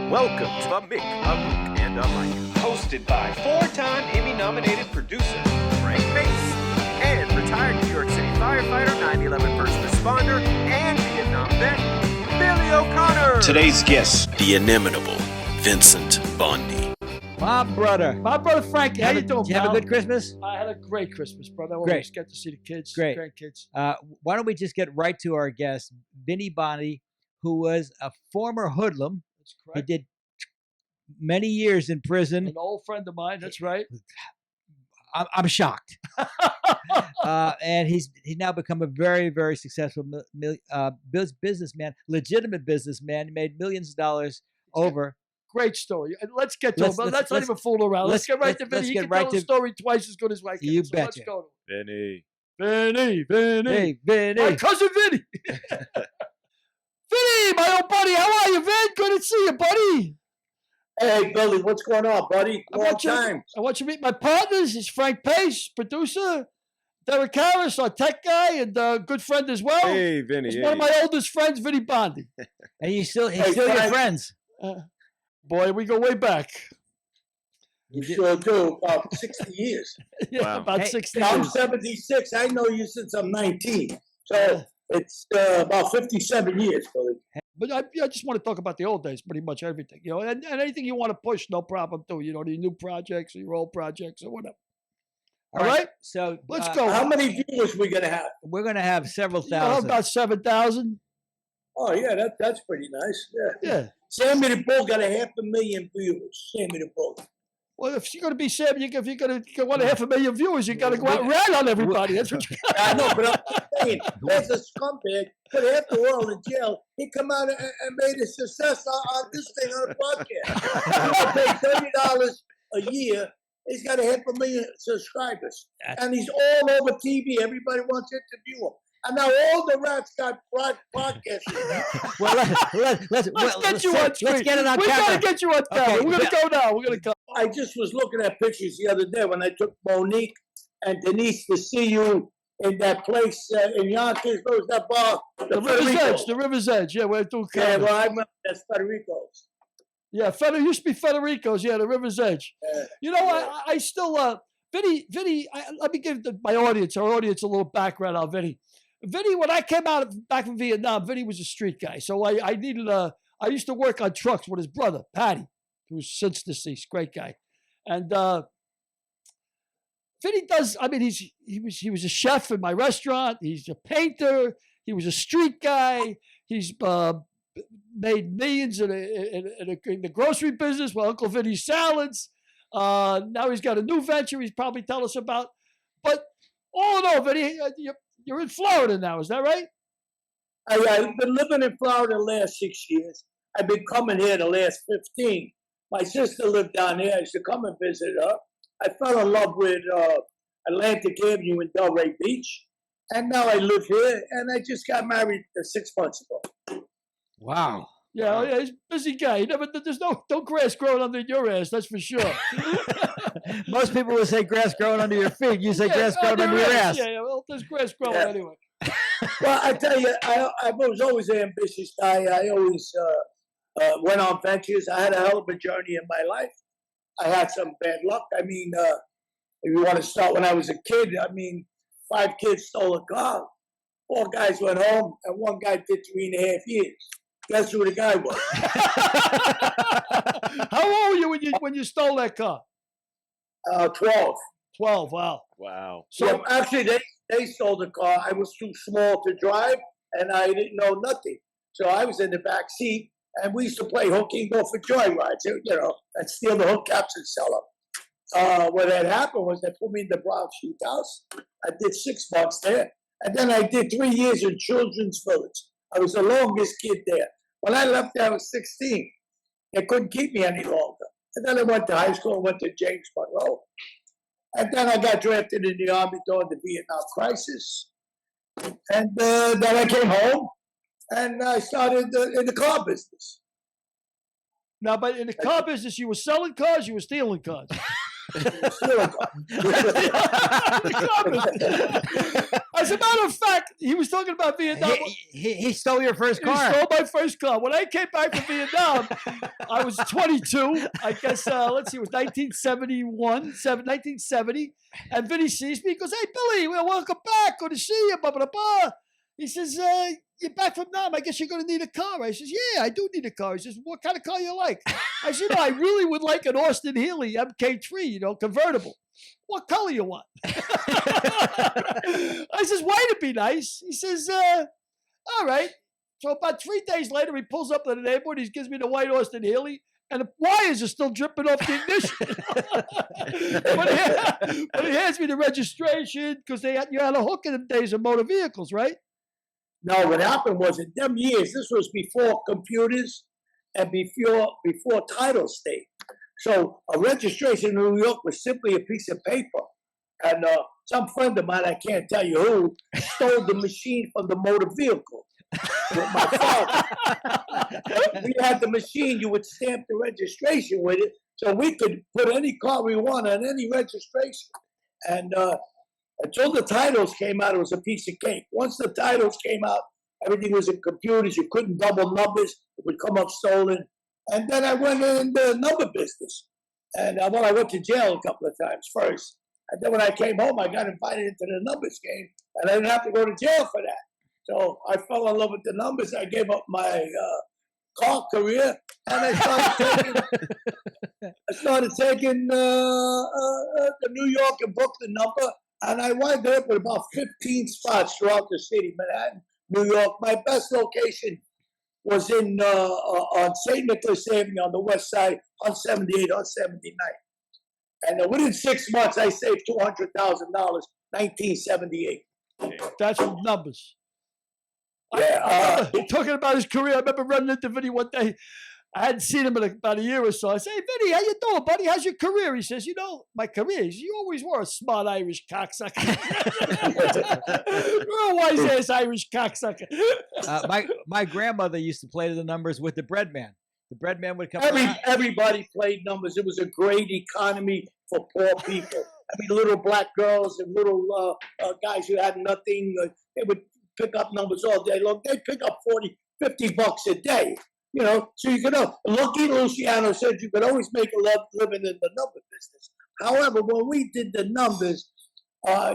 Welcome to the Mick, a Luke, and a Mike. Hosted by four-time Emmy-nominated producer Frank Mace and retired New York City firefighter, 9/11 first responder, and Vietnam vet, Billy O'Connor. Today's guest, the inimitable Vincent Bondi. My brother Frank, how you doing, Did you have a good Christmas? I had a great Christmas, brother. I Great. always get to see the kids, Great. grandkids. Why don't we just get right to our guest, Vinny Bondi, who was a former hoodlum. That's He correct. did many years in prison. An old friend of mine. That's right. I'm shocked. And he's now become a very, very successful businessman, legitimate businessman. He made millions of dollars over. Great story. And let's get to it. But let's not even fool around. Let's get right to Vinny. He can tell the story twice as good as I can. You so betcha. Let's go to it. Vinny. Vinny. Hey, Vinny. My cousin Vinny. Vinny, my old buddy. How are you, Vin? Good to see you, buddy. Hey, Billy, what's going on, buddy? I Long want time. you to meet my partners. It's Frank Pace, producer. Derek Harris, our tech guy, and a good friend as well. Hey, Vinny. He's one of my oldest friends, Vinny Bondi. And he's still Hey, your Frank. friends. Boy, we go way back. You sure do. About 60 years. Yeah, Wow. about Hey, 60 I'm years. 76. I know you since I'm 19. So it's about 57 years, Billy. But I just want to talk about the old days, pretty much everything, and anything you want to push, no problem too. The new projects or your old projects or whatever. All right? So Let's go. How many viewers we going to have? We're going to have several thousand. About 7,000. Oh, yeah, that's pretty nice. Yeah. Yeah. Sammy the Bull got 500,000 viewers. Sammy the Bull. Well, if you're going to be Sam, if you're going to want 500,000 viewers, you got to go out and rat on everybody. That's what you got. I know, but I'm saying, there's a scumbag, put half the world in jail. He come out and made a success on this thing on a podcast. He paid $30 a year. He's got 500,000 subscribers. And he's all over TV. Everybody wants to interview him. And now all the rats got podcasts now. Well, let's get you on screen. Let's get it on We camera. got to get you on camera. Okay, We're going to go now. We're going to go. I just was looking at pictures the other day when I took Monique and Denise to see you in that place in Yonkers. What was that bar? The River's Edge. The River's Edge. Yeah, we're doing Yeah, well, I remember that's Federico's. Yeah, used to be Federico's. Yeah, the River's Edge. I still, Vinny, let me give our audience a little background on Vinny. Vinny, when I came out back from Vietnam, Vinny was a street guy. So I needed I used to work on trucks with his brother, Patty, who's since deceased, great guy. And Vinny he was a chef in my restaurant. He's a painter. He was a street guy. He's made millions in the grocery business with Uncle Vinny's Salads. Now he's got a new venture he's probably tell us about. But all in all, Vinny, you're in Florida now, is that right? I've been living in Florida the last 6 years. I've been coming here the last 15. My sister lived down there. I used to come and visit her. I fell in love with Atlantic Avenue in Delray Beach. And now I live here, and I just got married 6 months ago. Wow. Yeah, he's a busy guy. There's no grass growing under your ass, that's for sure. Most people would say grass growing under your feet. You say grass growing under your ass. Yeah, well, there's grass growing anyway. Well, I tell you, I was always an ambitious guy. I always went on ventures. I had a hell of a journey in my life. I had some bad luck. I mean, if you want to start when I was a kid, 5 kids stole a car. 4 guys went home, and 1 guy did 3.5 years. Guess who the guy was? How old were you when you stole that car? 12. 12, wow. Wow. So, Yeah, actually, they stole the car. I was too small to drive, and I didn't know nothing. So I was in the back seat, and we used to play hooky and go for joyrides, and steal the hubcaps and sell them. What had happened was they put me in the Bronx Shoot House. I did 6 months there, and then I did 3 years in Children's Village. I was the longest kid there. When I left there, I was 16. They couldn't keep me any longer. And then I went to high school, went to James Monroe. And then I got drafted in the Army during the Vietnam crisis. And then I came home, and I started in the car business. now, but in the car business, you were selling cars, you were stealing cars. Still a car. As a matter of fact, he was talking about Vietnam. He stole your first He car. stole my first car. When I came back from Vietnam, I was 22. I guess, let's see, it was 1970. And Vinny sees me. He goes, "Hey, Billy, well, welcome back. Good to see you. Blah, blah, blah." He says, "You're back from Nam. I guess you're going to need a car." I says, "Yeah, I do need a car." He says, "What kind of car you like?" I said, "I really would like an Austin Healey MK3, convertible. What color you want?" I says, "White would be nice." He says, "All right." So about 3 days later, he pulls up to the neighborhood. He gives me the white Austin Healey, and the wires are still dripping off the ignition. but he hands me the registration because you had a hook in the days of motor vehicles, right? No, what happened was in them years, this was before computers and before title state. So a registration in New York was simply a piece of paper. And some friend of mine, I can't tell you who, stole the machine from the motor vehicle with my father. We had the machine, you would stamp the registration with it, so we could put any car we want on any registration. And until the titles came out, it was a piece of cake. Once the titles came out, everything was in computers. You couldn't double numbers. It would come up stolen. And then I went in the number business. And I went to jail a couple of times first. And then when I came home, I got invited into the numbers game. And I didn't have to go to jail for that. So I fell in love with the numbers. I gave up my car career. And I started taking the New York and Brooklyn number. And I wound up with about 15 spots throughout the city, Manhattan, New York. My best location was on St. Nicholas Avenue on the west side, on 78, on 79. And within 6 months, I saved $200,000, 1978. That's from numbers. Yeah. Talking about his career, I remember running into Vinny one day. I hadn't seen him in about a year or so. I say, "Hey, Vinny, how you doing, buddy? How's your career?" He says, "My career is you always were a smart Irish cocksucker." You're a wise-ass Irish cocksucker. My grandmother used to play the numbers with the bread man. The bread man would come. Everybody played numbers. It was a great economy for poor people. I mean, little black girls and little guys who had nothing, they would pick up numbers all day long. They'd pick up $40, $50 a day. So you could Lucky Luciano said you could always make a living in the number business. However, when we did the numbers,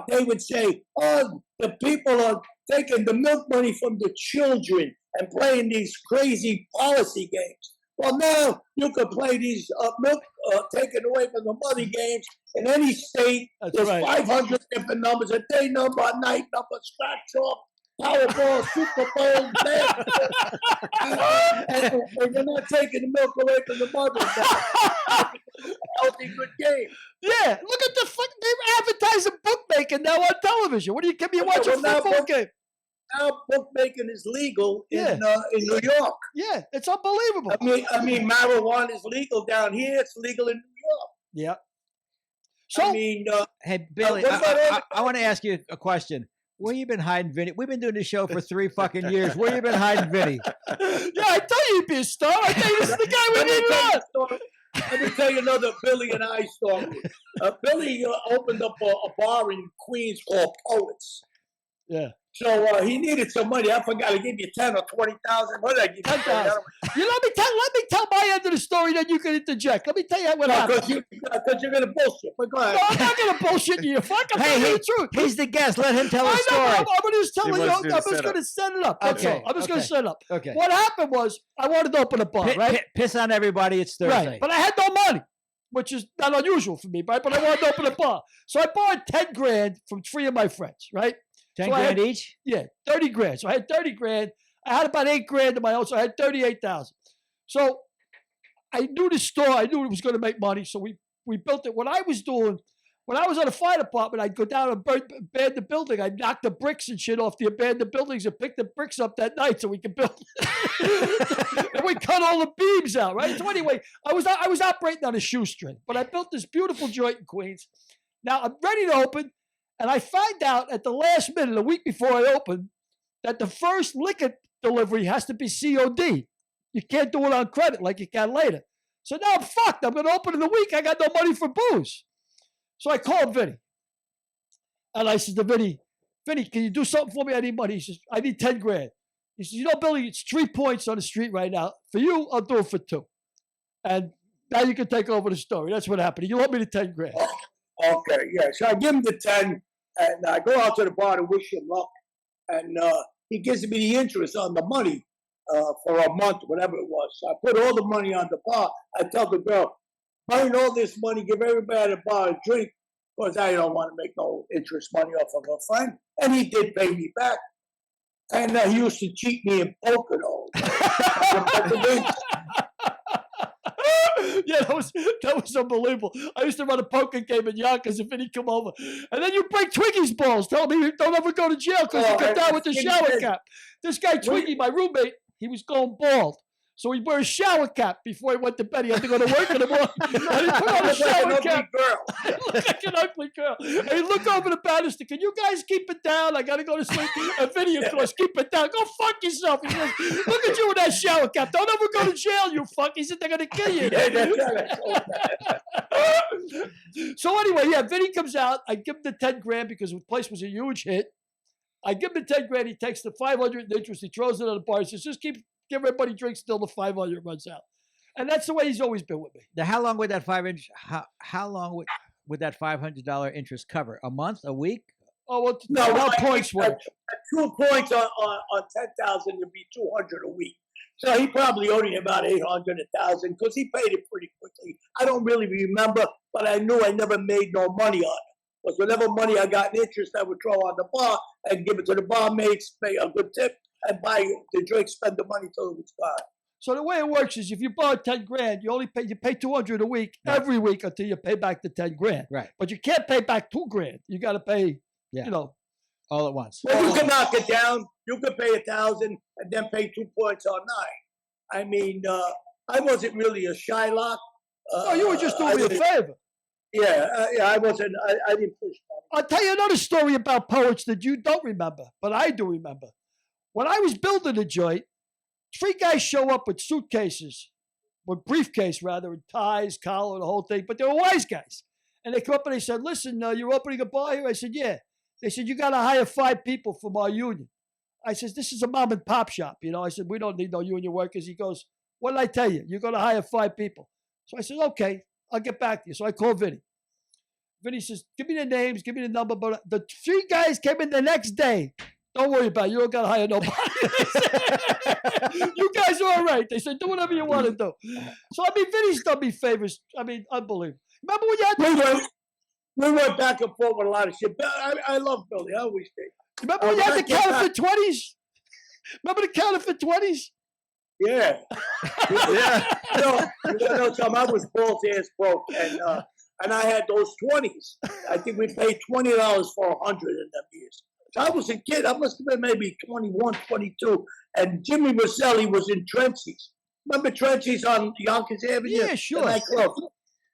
they would say, "Oh, the people are taking the milk money from the children and playing these crazy policy games." Well, now you could play these milk taken away from the money games in any state. There's right. 500 different numbers: a day number, a night number, scratch off, Powerball, Super Bowl, and they're not taking the milk away from the mother. Healthy, good game. Yeah, look at the fucking, they're advertising bookmaking now on television. What do you give me a watch a football game? Now bookmaking is legal in New York. Yeah, it's unbelievable. I mean, marijuana is legal down here. It's legal in New York. Yeah. So, hey, Billy, I want to ask you a question. Where you been hiding Vinny? We've been doing this show for 3 fucking years. Where you been hiding Vinny? Yeah, I thought you'd be a star. I thought this is the guy we need on. Let me tell you another Billy and I story. Billy opened up a bar in Queens called Poets. Yeah. So he needed some money. I forgot to give you 10 or 20,000. What did I give you? 10,000. Let me tell my end of the story, then you can interject. Let me tell you what happened. Because you're going to bullshit. But go ahead. No, I'm not going to bullshit you. Fuck, I'm telling you the truth. He's the guest. Let him tell his story. I'm just telling you. I'm just going to set it up. That's all. I'm just going to set it up. Okay. What happened was I wanted to open a bar, right? Piss on everybody. It's Thursday. Right. But I had no money, which is not unusual for me, right? But I wanted to open a bar. So I borrowed 10 grand from 3 of my friends, right? 10 grand each? Yeah, 30 grand. So I had 30 grand. I had about 8 grand in my own, so I had 38,000. So I knew the store. I knew it was going to make money, so we built it. What I was doing, when I was on the fire department, I'd go down and abandon the building. I'd knock the bricks and shit off the abandoned buildings and pick the bricks up that night so we could build. And we cut all the beams out, right? So anyway, I was operating on a shoestring, but I built this beautiful joint in Queens. Now I'm ready to open. And I find out at the last minute, a week before I open, that the first liquor delivery has to be COD. You can't do it on credit like you can later. So now I'm fucked. I'm going to open in a week. I got no money for booze. So I called Vinny. And I said to Vinny, Vinny, can you do something for me? I need money. He says, I need 10 grand. He says, you know, Billy, it's 3 points on the street right now. For you, I'll do it for 2. And now you can take over the story. That's what happened. You want me to 10 grand. Okay, yeah. So I give him the 10, and I go out to the bar to wish him luck. And he gives me the interest on the money for a month, whatever it was. So I put all the money on the bar. I tell the girl, earn all this money, give everybody at the bar a drink, because I don't want to make no interest money off of a friend. And he did pay me back. And he used to cheat me in poker, though. Yeah, that was unbelievable. I used to run a poker game in Yonkers and Vinny come over. And then you break Twiggy's balls. Tell me you don't ever go to jail because you got down with the shower cap. This guy Twiggy, my roommate, he was going bald. So he wore a shower cap before he went to bed. He had to go to work in the morning. And he put on a shower cap. He looked like an ugly girl. And he looked over the banister. Can you guys keep it down? I got to go to sleep. And Vinny, of course, keep it down. Go fuck yourself. He says, look at you with that shower cap. Don't ever go to jail, you fuck. He said, they're going to kill you. So anyway, yeah, Vinny comes out. I give him the 10 grand because the place was a huge hit. I give him the 10 grand. He takes the 500 in interest. He throws it on the bar. He says, just give everybody drinks till the 500 runs out. And that's the way he's always been with me. Now, how long would that how long would that $500 interest cover? A month? A week? Oh, well, no, what points were? 2 points on 10,000 would be 200 a week. So he probably owed me about 800, 1,000 because he paid it pretty quickly. I don't really remember, but I knew I never made no money on it. Because whatever money I got in interest, I would throw on the bar and give it to the barmaids, pay a good tip, and buy the drink, spend the money till it was gone. So the way it works is if you borrow 10 grand, you pay 200 a week every week until you pay back the 10 grand. Right. But you can't pay back 2 grand. You got to pay, all at once. Well, you can knock it down. You could pay 1,000 and then pay 2 points on 9. I mean, I wasn't really a Shylock. Oh, you were just doing me a favor. Yeah, I wasn't. I didn't push money. I'll tell you another story about poets that you don't remember, but I do remember. When I was building the joint, 3 guys show up with suitcases, with briefcase rather, and ties, collar, the whole thing, but they were wise guys. And they come up and they said, listen, you're opening a bar here? I said, yeah. They said, you got to hire 5 people from our union. I said, this is a mom and pop shop. I said, we don't need no union workers. He goes, what did I tell you? You're going to hire 5 people. So I said, okay, I'll get back to you. So I called Vinny. Vinny says, give me the names, give me the number. But the 3 guys came in the next day. Don't worry about it. You don't got to hire nobody. You guys are all right. They said, do whatever you want to do. So, I mean, Vinny's done me favors. I mean, unbelievable. Remember when you had we went back and forth with a lot of shit. I love Billy. I always did. Remember when you had the counterfeit 20s? Remember the counterfeit 20s? Yeah. Yeah. Tom, I was balls ass broke, and I had those 20s. I think we paid $20 for 100 in them years. So I was a kid. I must have been maybe 21, 22. And Jimmy Roselli was in Trency's. Remember Trency's on Yonkers Avenue? Yeah, sure.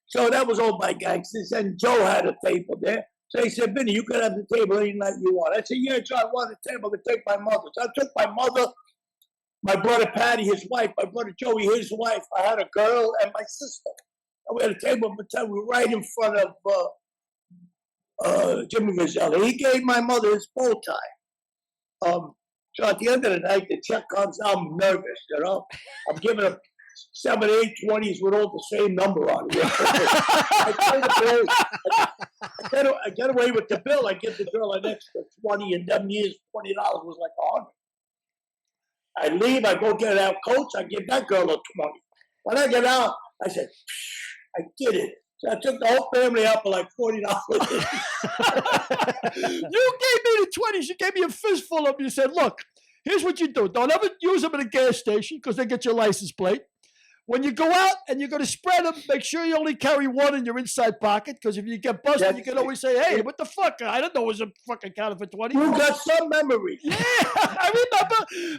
So that was owned by gangsters. And Joe had a table there. So he said, Vinny, you can have the table any night you want. I said, yeah, Joe, I want a table to take my mother. So I took my mother, my brother Patty, his wife, my brother Joey, his wife. I had a girl and my sister. And we had a table right in front of Jimmy Roselli. He gave my mother his bow tie. So at the end of the night, the check comes. I'm nervous, I'm giving him 7, 8 20s with all the same number on it. I get away with the bill. I give the girl an extra 20, and them years, $20 was like 100. I leave. I go get out coats. I give that girl a 20. When I get out, I said, I did it. So I took the whole family out for like $40. You gave me the 20s. You gave me a fistful of them. You said, look, here's what you do. Don't ever use them at a gas station because they get your license plate. When you go out and you're going to spread them, make sure you only carry one in your inside pocket because if you get busted, you can always say, hey, what the fuck? I didn't know it was a fucking counterfeit 20. You got some memory. Yeah, I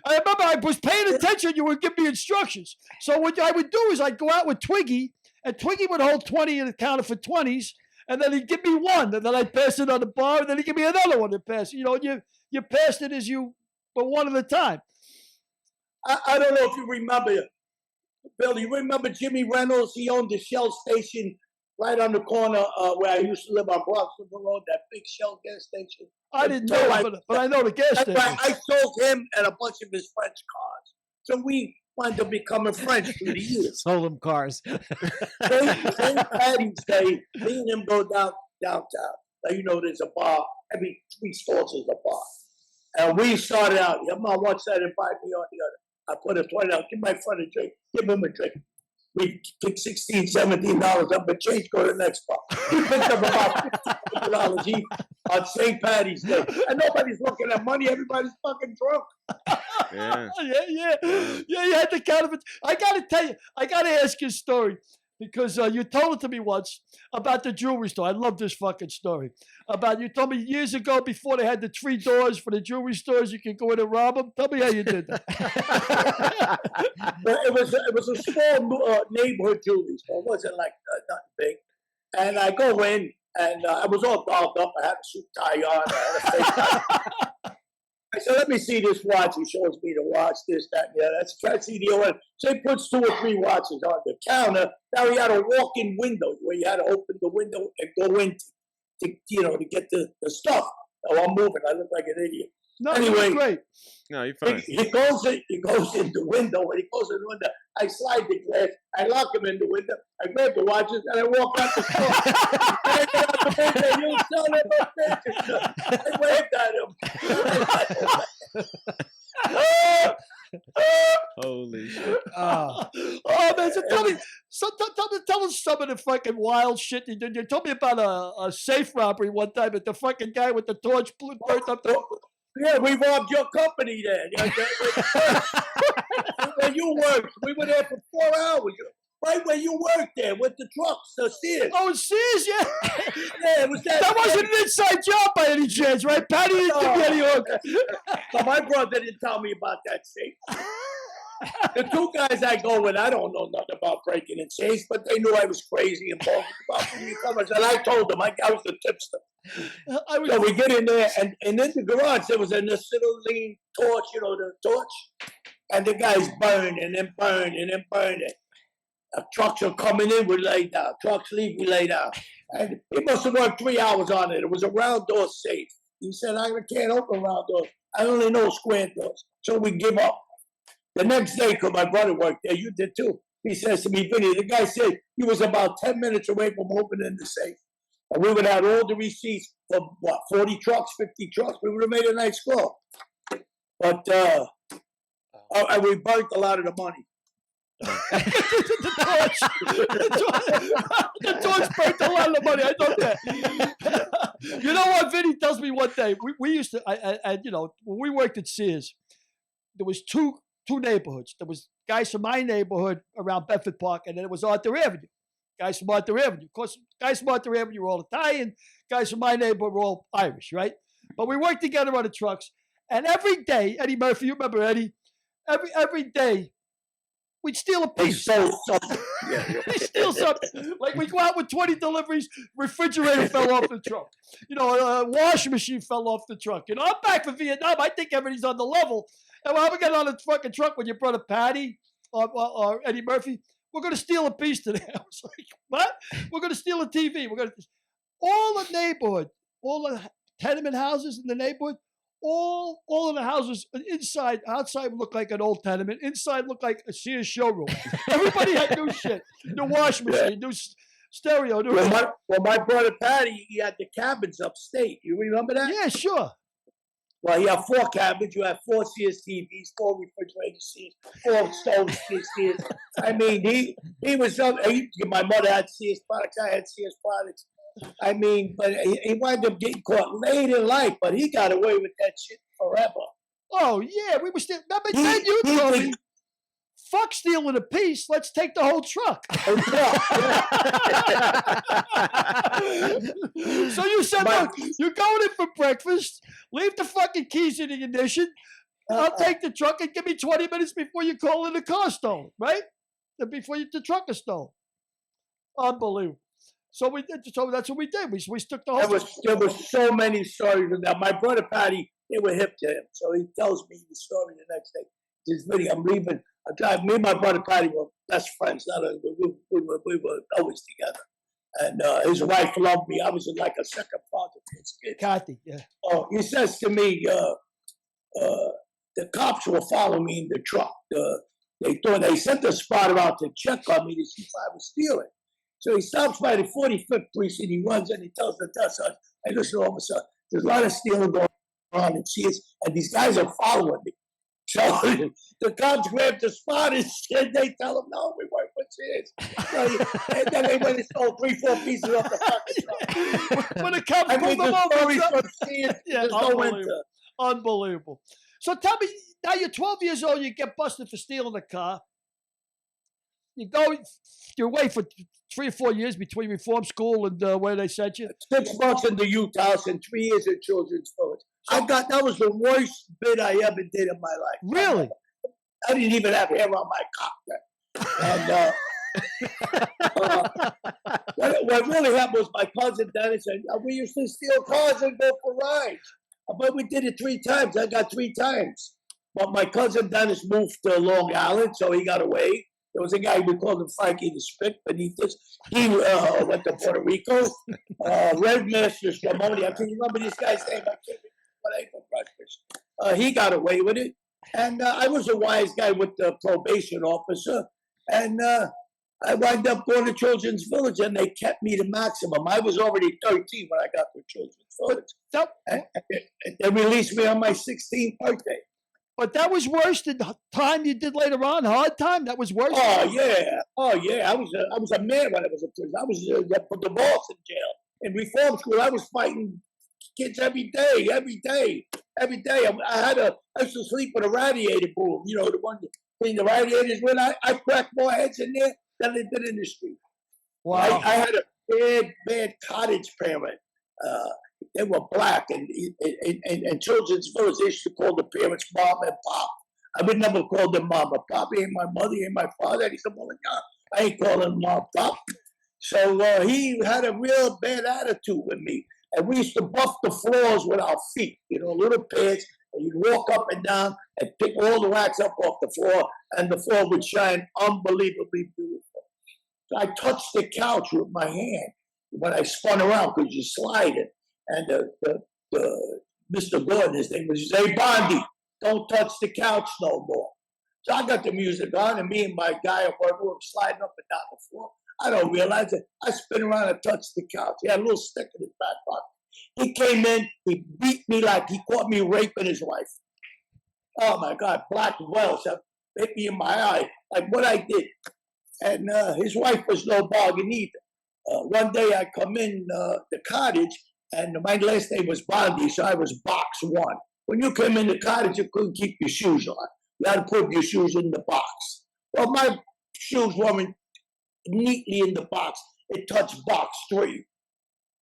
remember I was paying attention. You would give me instructions. So what I would do is I'd go out with Twiggy, and Twiggy would hold 20 in the counterfeit 20s, and then he'd give me one, and then I'd pass it on the bar, and then he'd give me another one to pass. You passed it as you, but one at a time. I don't know if you remember, Bill, you remember Jimmy Reynolds? He owned the Shell station right on the corner where I used to live on Bronx River Road, that big Shell gas station. I didn't So know, I- but I know the gas That's station. why I sold him and a bunch of his French cars. So we wound up becoming friends through the years. Sold him cars. St. Patty's Day, me and him go downtown. Now, you know, there's a bar. Every 3 stores is a bar. And we started out, I'm on one side and buy me on the other. I put a $20, give my friend a drink, give him a drink. We took $16, $17 up a change, go to the next bar. He picked up about $50 each on St. Patty's Day. And nobody's looking at money, everybody's fucking drunk. Yeah. Yeah, you had to count of it. I got to tell you, I got to ask you a story because you told it to me once about the jewelry store. I love this fucking story. About, you told me years ago before they had the 3 doors for the jewelry stores, you could go in and rob them. Tell me how you did that. But it was a small neighborhood jewelry store. It wasn't like nothing big. And I go in, and I was all dolled up. I had a suit tie on. I had a fake tie. I said, let me see this watch. He shows me the watch, this, that, yeah. That's try to see the other one. So he puts 2 or 3 watches on the counter. Now he had a walk-in window where you had to open the window and go in to get the stuff. Oh, I'm moving. I look like an idiot. No, Anyway, great. No, you're fine. He goes in the window. When he goes in the window, I slide the glass. I lock him in the window. I grab the watches and I walk out the store. I get out the window. You son of a bitch! I waved at him. Holy shit. Oh man, so tell us some of the fucking wild shit you did. You told me about a safe robbery one time, but the fucking guy with the torch burnt up the. Yeah, we robbed your company then. Where you worked. We were there for 4 hours. Right where you worked there with the trucks, the Sears. Oh, Sears, yeah. Yeah, it was that. That wasn't an inside job by any chance, right? Patty didn't give me any hook. But my brother didn't tell me about that safe. The 2 guys I go with, I don't know nothing about breaking in safes, but they knew I was crazy and bogus about newcomers. And I told them, I was the tipster. So we get in there, and in the garage, there was an acetylene torch, the torch. And the guys burning and burning and burning. Trucks are coming in, we lay down. Trucks leave, we lay down. And he must have worked 3 hours on it. It was a round door safe. He said, I can't open round doors. I only know square doors. So we give up. The next day, because my brother worked there, you did too. He says to me, Vinny, the guy said he was about 10 minutes away from opening the safe. And we would have all the receipts for, 40 trucks, 50 trucks. We would have made a nice score. But we burnt a lot of the money. the torch burnt a lot of the money. I know that. You know what? Vinny tells me one day. We used to, when we worked at Sears, there was two neighborhoods. There was guys from my neighborhood around Bedford Park, and then it was Arthur Avenue. Guys from Arthur Avenue. Of course, guys from Arthur Avenue were all Italian. Guys from my neighborhood were all Irish, right? But we worked together on the trucks, and every day, Eddie Murphy, you remember Eddie? Every day, we'd steal a piece. We steal something. Like we go out with 20 deliveries, refrigerator fell off the truck. A washing machine fell off the truck. I'm back from Vietnam. I think everybody's on the level. And when I get on the fucking truck with your brother Patty or Eddie Murphy, we're going to steal a piece today. I was like, what? We're going to steal a TV. All the neighborhood, all the tenement houses in the neighborhood, all of the houses outside looked like an old tenement. Inside looked like a Sears showroom. Everybody had new shit. New washing machine, new stereo. My brother Patty, he had the cabins upstate. You remember that? Yeah, sure. Well, you have 4 cabins. You have 4 Sears TVs, 4 refrigerators, Sears, 4 stoves, Sears. I mean, he was. My mother had Sears products. I had Sears products. I mean, but he wound up getting caught late in life, but he got away with that shit forever. Oh, yeah, we were still. Remember then you told me, fuck stealing a piece, let's take the whole truck. So you said, look, you're going in for breakfast, leave the fucking keys in the ignition, I'll take the truck and give me 20 minutes before you call in the car stolen, right? Before the truck is stolen. Unbelievable. So that's what we did. We took the whole. There was so many stories of that. My brother Patty, they were hip to him, so he tells me the story the next day. He says, Vinny, I'm leaving. Me and my brother Patty were best friends. We were always together. And his wife loved me. I was like a second father to his kids. Kathy, yeah. Oh, he says to me, the cops were following me in the truck. They sent a spotter out to check on me to see if I was stealing. So he stops by the 45th precinct. He runs and he tells the desk sergeant, "Hey, listen, officer, there's a lot of stealing going on in Sears, and these guys are following me." So the cops grabbed the spotters and they tell them, "No, we weren't with Sears." So, and then they went and stole 3-4 pieces off the fucking truck. When the cops I pulled mean, them the over, stories so- from Sears, Yeah, there's no end to. unbelievable. So tell me, now you're 12 years old, you get busted for stealing a car. You're away for 3 or 4 years between reform school and where they sent you. 6 months in the youth house and 3 years in children's village. That was the worst bid I ever did in my life. Really? I didn't even have hair on my cock then. And what really happened was my cousin Dennis and we used to steal cars and go for rides. But we did it 3 times. I got 3 times. But my cousin Dennis moved to Long Island, so he got away. There was a guy, we called him Frankie the Spit beneath us. He went to Puerto Rico. Red Masters Ramoni, I can't remember this guy's name. I can't remember what I ate for breakfast. He got away with it. And I was a wise guy with the probation officer. And I wound up going to Children's Village, and they kept me to maximum. I was already 13 when I got to Children's Village. And they released me on my 16th birthday. But that was worse than the time you did later on, hard time? That was worse? Oh, yeah. I was a man when I was in prison. I was put the boss in jail. In reform school, I was fighting kids every day. I used to sleep with a radiator boom, the one to clean the radiators with. I cracked more heads in there than they did in the street. Wow. I had a bad cottage parent. They were black, and in Children's Village, they used to call the parents mom and pop. I would never call them mom or pop. He ain't my mother, he ain't my father. And he said, "Well, no, I ain't calling him mom, pop." So he had a real bad attitude with me. And we used to buff the floors with our feet, little pads. And you'd walk up and down and pick all the wax up off the floor, and the floor would shine unbelievably beautiful. So I touched the couch with my hand when I spun around because you slide it. And the Mr. Gordon, his name was, "Hey, Bondi, don't touch the couch no more." So I got the music on, and me and my guy were sliding up and down the floor. I don't realize it. I spin around and touch the couch. He had a little stick in his back pocket. He came in, he beat me like he caught me raping his wife. Oh my God, black welts hit me in my eye, like what I did. And his wife was no bargain either. One day I come in the cottage, and my last name was Bondi, so I was box 1. When you came in the cottage, you couldn't keep your shoes on. You had to put your shoes in the box. Well, my shoes weren't neatly in the box. It touched box 3.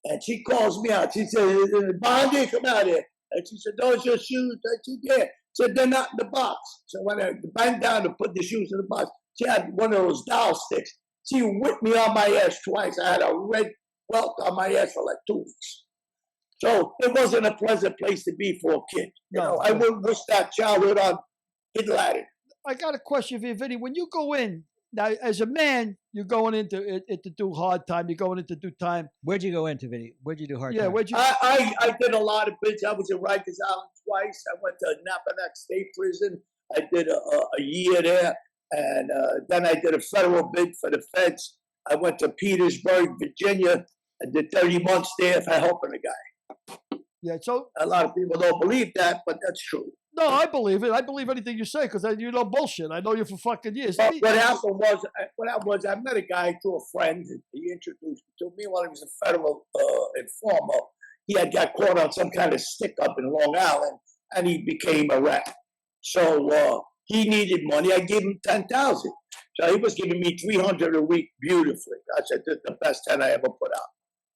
And she calls me out. She said, "Bondi, come out here." And she said, "Those your shoes?" I said, "Yeah." She said, "They're not in the box." So when I bent down to put the shoes in the box, she had one of those doll sticks. She whipped me on my ass twice. I had a red welt on my ass for like 2 weeks. So it wasn't a pleasant place to be for a kid. I wouldn't wish that childhood on Kid Latin. I got a question for you, Vinny. When you go in, now as a man, you're going into it to do hard time. You're going in to do time. Where'd you go into, Vinny? Where'd you do hard Yeah, time? where'd you? I did a lot of bids. I was in Rikers Island twice. I went to Nappaneck State Prison. I did a year there. And then I did a federal bid for the feds. I went to Petersburg, Virginia. I did 30 months there for helping a guy. Yeah, so A lot of people don't believe that, but that's true. no, I believe it. I believe anything you say because you know bullshit. I know you for fucking years. But what happened was, I met a guy through a friend. He introduced me to me while he was a federal informer. He had got caught on some kind of stick up in Long Island, and he became a rat. So he needed money. I gave him $10,000. So he was giving me $300 a week beautifully. I said, "This is the best 10 I ever put out."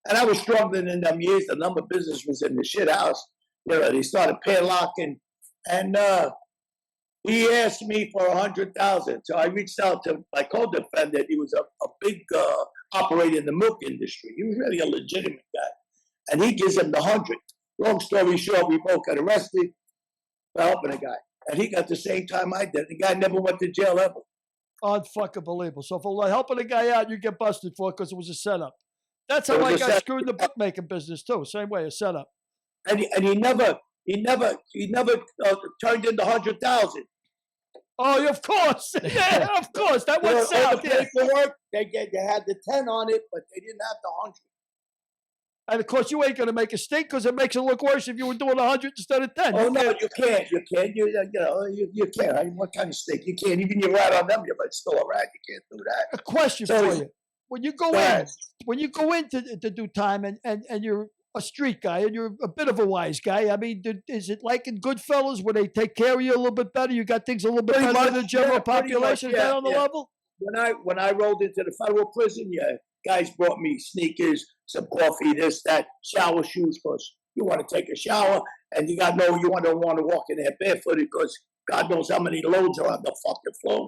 And I was struggling in them years. The number business was in the shit house. They started padlocking. And he asked me for $100,000. So I reached out to my co-defendant. He was a big operator in the milk industry. He was really a legitimate guy. And he gives him the 100. Long story short, we both got arrested for helping a guy. And he got the same time I did. The guy never went to jail ever. Unfucking believable. So for helping a guy out, you get busted for it because it was a setup. That's There how I was a got set- screwed in the bookmaking business too. Same way, a setup. And he never turned in the 100,000. Oh, of course. Yeah, of course. That You know, went all south. the Yeah. paperwork, they had the 10 on it, but they didn't have the 100. And of course, you ain't going to make a stink because it makes it look worse if you were doing 100 instead of 10. Oh no, you can't. You can't. You can't. I mean, what kind of stink? You can't. Even you rat on them, you might still a rat. You can't do A that. question So- for you: when you go in, to do time, and you're a street guy and you're a bit of a wise guy, I mean, is it like in Goodfellas where they take care of you a little bit better? You got things a little bit Pretty better much, than the general yeah, pretty much, population? Is that yeah, on the yeah. level? When I rolled into the federal prison, yeah, guys brought me sneakers, some coffee, this, that, shower shoes, because you want to take a shower and you got no, you don't want to walk in there barefooted because God knows how many loads are on the fucking floor.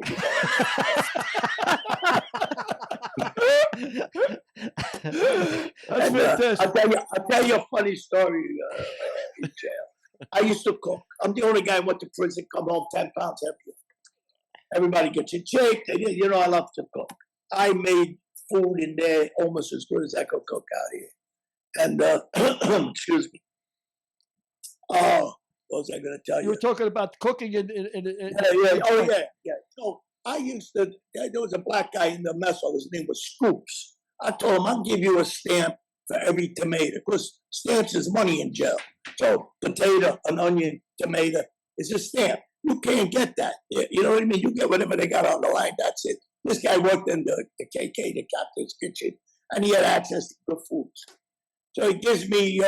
That's fantastic. I'll tell you a funny story in jail. I used to cook. I'm the only guy who went to prison, come home 10 pounds heavier. Everybody gets a check. You know, I love to cook. I made food in there almost as good as I could cook out here. And, excuse me. Oh, what was I going to tell You you? were talking about cooking in Yeah. So I used to, there was a black guy in the mess hall. His name was Scoops. I told him, I'll give you a stamp for every tomato, because stamps is money in jail. So potato, an onion, tomato is a stamp. You can't get that. You know what I mean? You get whatever they got on the line, that's it. This guy worked in the KK, the captain's kitchen, and he had access to good foods. So he gives me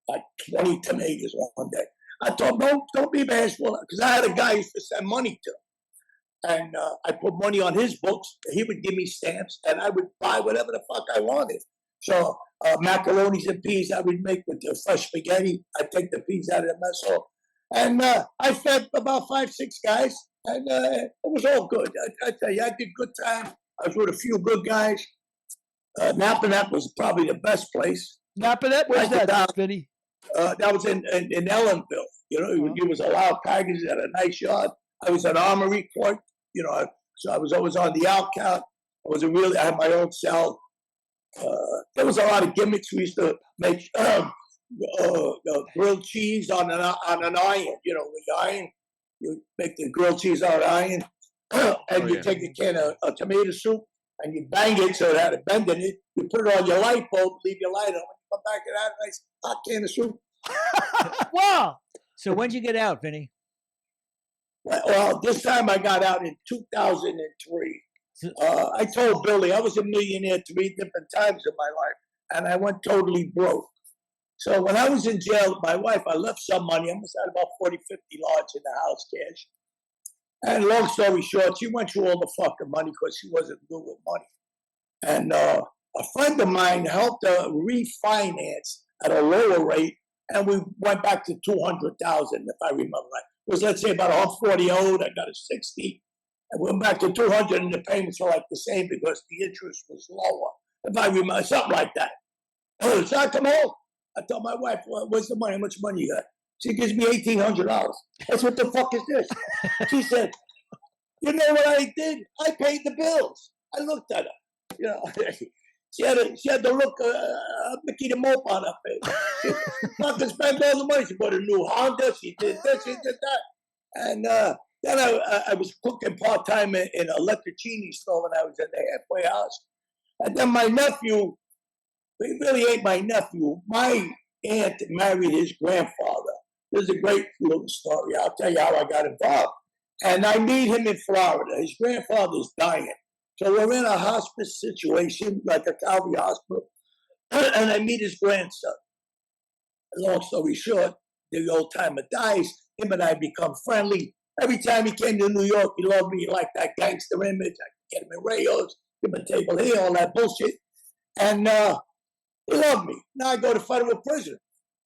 like 20 tomatoes one day. I told him, don't be bashful, because I had a guy who used to send money to. And I put money on his books. He would give me stamps, and I would buy whatever the fuck I wanted. So macaronis and peas I would make with the fresh spaghetti. I'd take the peas out of the mess hall. And I fed about 5, 6 guys, and it was all good. I tell you, I did good time. I was with a few good guys. Napanep was probably the best place. Napanep? Where's that, Vinny? That was in Ellenville. You know, it was allowed packages at a nice yard. I was at Armory Court. You know, so I was always on the outcount. I had my own cell. There was a lot of gimmicks. We used to make grilled cheese on an iron. You know, with iron, you make the grilled cheese on an iron, and you take a can of tomato soup and you bang it so it had a bend in it. You put it on your light bulb, leave your light on. When you come back to that nice hot can of soup. Wow. So when'd you get out, Vinny? Well, this time I got out in 2003. I told Billy I was a millionaire 3 different times in my life, and I went totally broke. So when I was in jail with my wife, I left some money. I must have had about 40, 50 large in the house cash. And long story short, she went through all the fucking money because she wasn't good with money. And a friend of mine helped her refinance at a lower rate, and we went back to 200,000, if I remember right. It was, let's say, about 140 owed. I got a 60. I went back to 200, and the payments were like the same because the interest was lower. If I remember, something like that. So I come home. I told my wife, well, where's the money? How much money you got? She gives me $1,800. I said, what the fuck is this? She said, you know what I did? I paid the bills. I looked at her. You know, she had the look of Mickey the Mope on her face. She fucking spent all the money. She bought a new Honda. She did this, she did that. And then I was cooking part-time in an electricini store when I was in the halfway house. And then my nephew, he really ain't my nephew. My aunt married his grandfather. This is a great little story. I'll tell you how I got involved. And I meet him in Florida. His grandfather's dying. So we're in a hospice situation, like a Calvary hospital. And I meet his grandson. Long story short, the old timer dies. Him and I become friendly. Every time he came to New York, he loved me. He liked that gangster image. I could get him in Rayos, give him a table here, all that bullshit. And he loved me. Now I go to federal prison.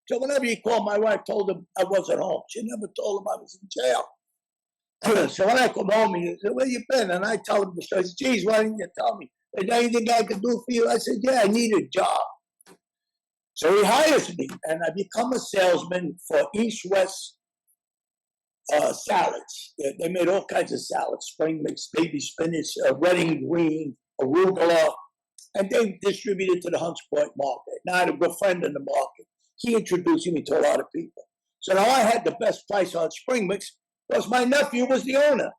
So whenever he called, my wife told him I wasn't home. She never told him I was in jail. So when I come home, he said, where you been? And I tell him the story. He said, geez, why didn't you tell me? Is there anything I can do for you? I said, yeah, I need a job. So he hires me, and I become a salesman for East-West salads. They made all kinds of salads, spring mix, baby spinach, red and green, arugula, and they distributed to the Hunts Point market. Now I had a good friend in the market. He introduced me to a lot of people. So now I had the best price on spring mix because my nephew was the owner.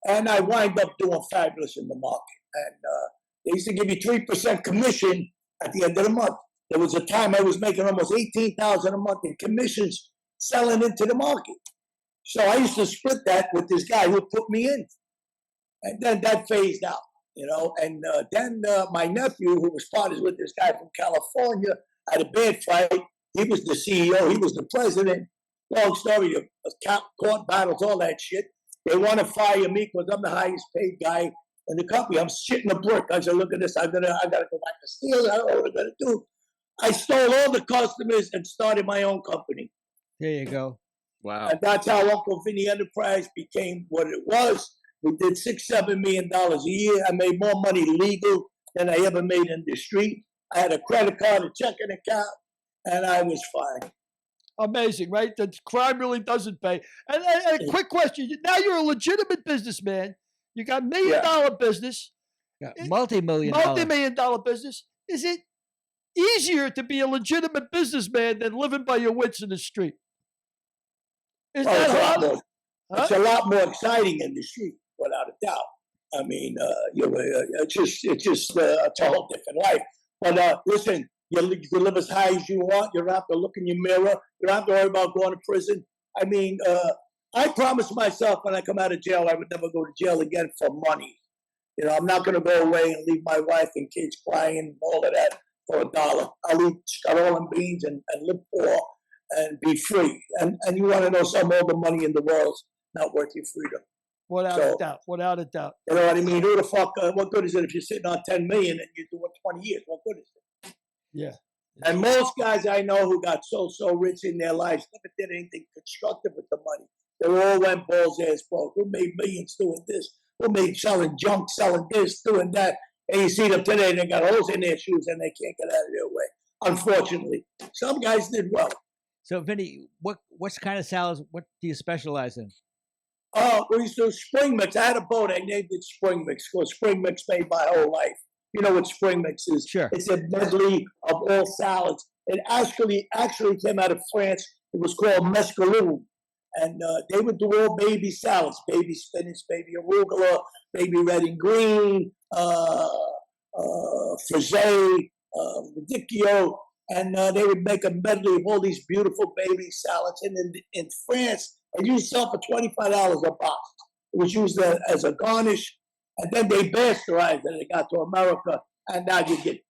And I wind up doing fabulous in the market. And they used to give me 3% commission at the end of the month. There was a time I was making almost $18,000 a month in commissions selling into the market. So I used to split that with this guy who put me in. And then that phased out, you know. And then my nephew, who was partners with this guy from California, had a bad fight. He was the CEO. He was the president. Long story, court battles, all that shit. They want to fire me because I'm the highest paid guy in the company. I'm shitting a brick. I said, look at this. I gotta go back to steal. I don't know what I'm gonna do. I stole all the customers and started my own company. There you go. Wow. And that's how Uncle Vinny Enterprise became what it was. We did $6-7 million a year. I made more money legal than I ever made in the street. I had a credit card, a checking account, and I was fine. Amazing, right? The crime really doesn't pay. And a quick question. Now you're a legitimate businessman. You got $1 million business. Yeah, multi-million dollar business. Is it easier to be a legitimate businessman than living by your wits in the street? Is that hard? It's a lot more exciting in the street, without a doubt. I mean, it's a whole different life. But listen, you can live as high as you want. You don't have to look in your mirror. You don't have to worry about going to prison. I mean, I promised myself when I come out of jail, I would never go to jail again for money. You know, I'm not going to go away and leave my wife and kids crying and all of that for $1. I'll eat scuttle and beans and live poor and be free. And you want to know something? All the money in the world's not worth your freedom. Without a doubt. Without a doubt. You know what I mean? Who the fuck? What good is it if you're sitting on 10 million and you're doing 20 years? What good is it? Yeah. And most guys I know who got so rich in their lives never did anything constructive with the money. They all went balls ass broke. Who made millions doing this? Who made selling junk, selling this, doing that? And you see them today, they got holes in their shoes and they can't get out of their way. Unfortunately, some guys did well. So, Vinny, what kind of salads? What do you specialize in? Oh, we used to do spring mix. I had a boat. I named it Spring Mix because spring mix made my whole life. You know what spring mix is? Sure. It's a medley of all salads. It actually came out of France. It was called mescaloon. And they would do all baby salads, baby spinach, baby arugula, baby red and green, frisee, radicchio. And they would make a medley of all these beautiful baby salads. And in France, it used to sell for $25 a box. It was used as a garnish. And then they bastardized it. It got to America, and now you get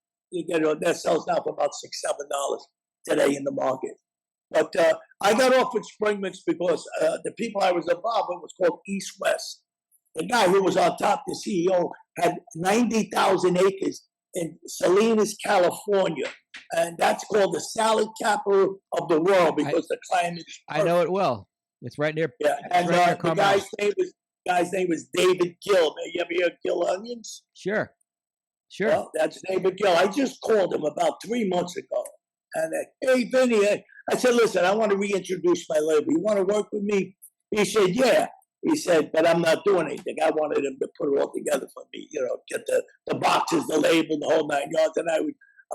that sells now for about $6-7 today in the market. But I got off with spring mix because the people I was involved with was called East West. The guy who was on top, the CEO, had 90,000 acres in Salinas, California, and that's called the salad capital of the world because the climate is perfect. I know it well. It's right near. Yeah, and the guy's name was David Gill. You ever hear of Gill Onions? Sure. Well, that's David Gill. I just called him about 3 months ago. And hey, Vinny, I said, listen, I want to reintroduce my label. You want to work with me? He said, yeah. He said, but I'm not doing anything. I wanted him to put it all together for me, you know, get the boxes, the label, the whole 9 yards. And I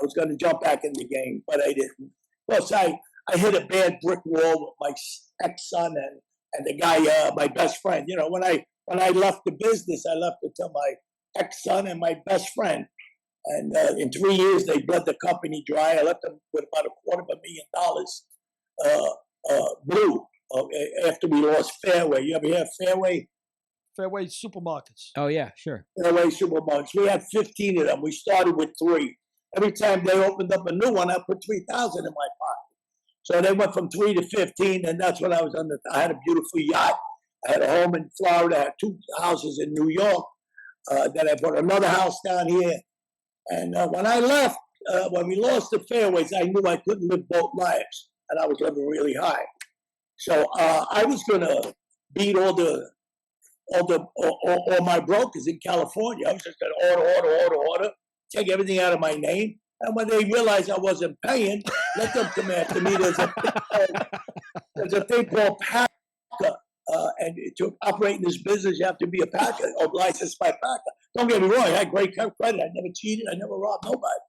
was going to jump back in the game, but I didn't. Plus, I hit a bad brick wall with my ex-son and the guy, my best friend. You know, when I left the business, I left it to my ex-son and my best friend. And in 3 years, they bled the company dry. I left them with about $250,000 blue after we lost Fairway. You ever hear of Fairway? Fairway supermarkets. Oh, yeah, sure. Fairway supermarkets. We had 15 of them. We started with 3. Every time they opened up a new one, I put $3,000 in my pocket. So they went from 3 to 15, and that's when I was on I had a beautiful yacht. I had a home in Florida. I had 2 houses in New York. Then I bought another house down here. And when I left, when we lost the Fairways, I knew I couldn't live both lives, and I was living really high. So I was going to beat all my brokers in California. I was just going to order, take everything out of my name. And when they realized I wasn't paying, let them come after me. There's a thing called packer. And to operate in this business, you have to be a packer or licensed by packer. Don't get me wrong, I had great credit. I never cheated. I never robbed nobody.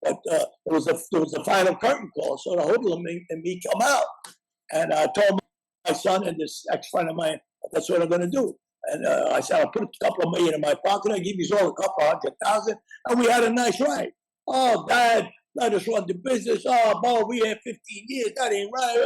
But it was the final curtain call. So the hoodlum and me come out. And I told my son and this ex-friend of mine, that's what I'm going to do. And I said, I'll put a couple of million in my pocket. I give you all a couple of 100,000. And we had a nice ride. Oh, Dad, let us run the business. Oh, Bo, we had 15 years. That ain't right.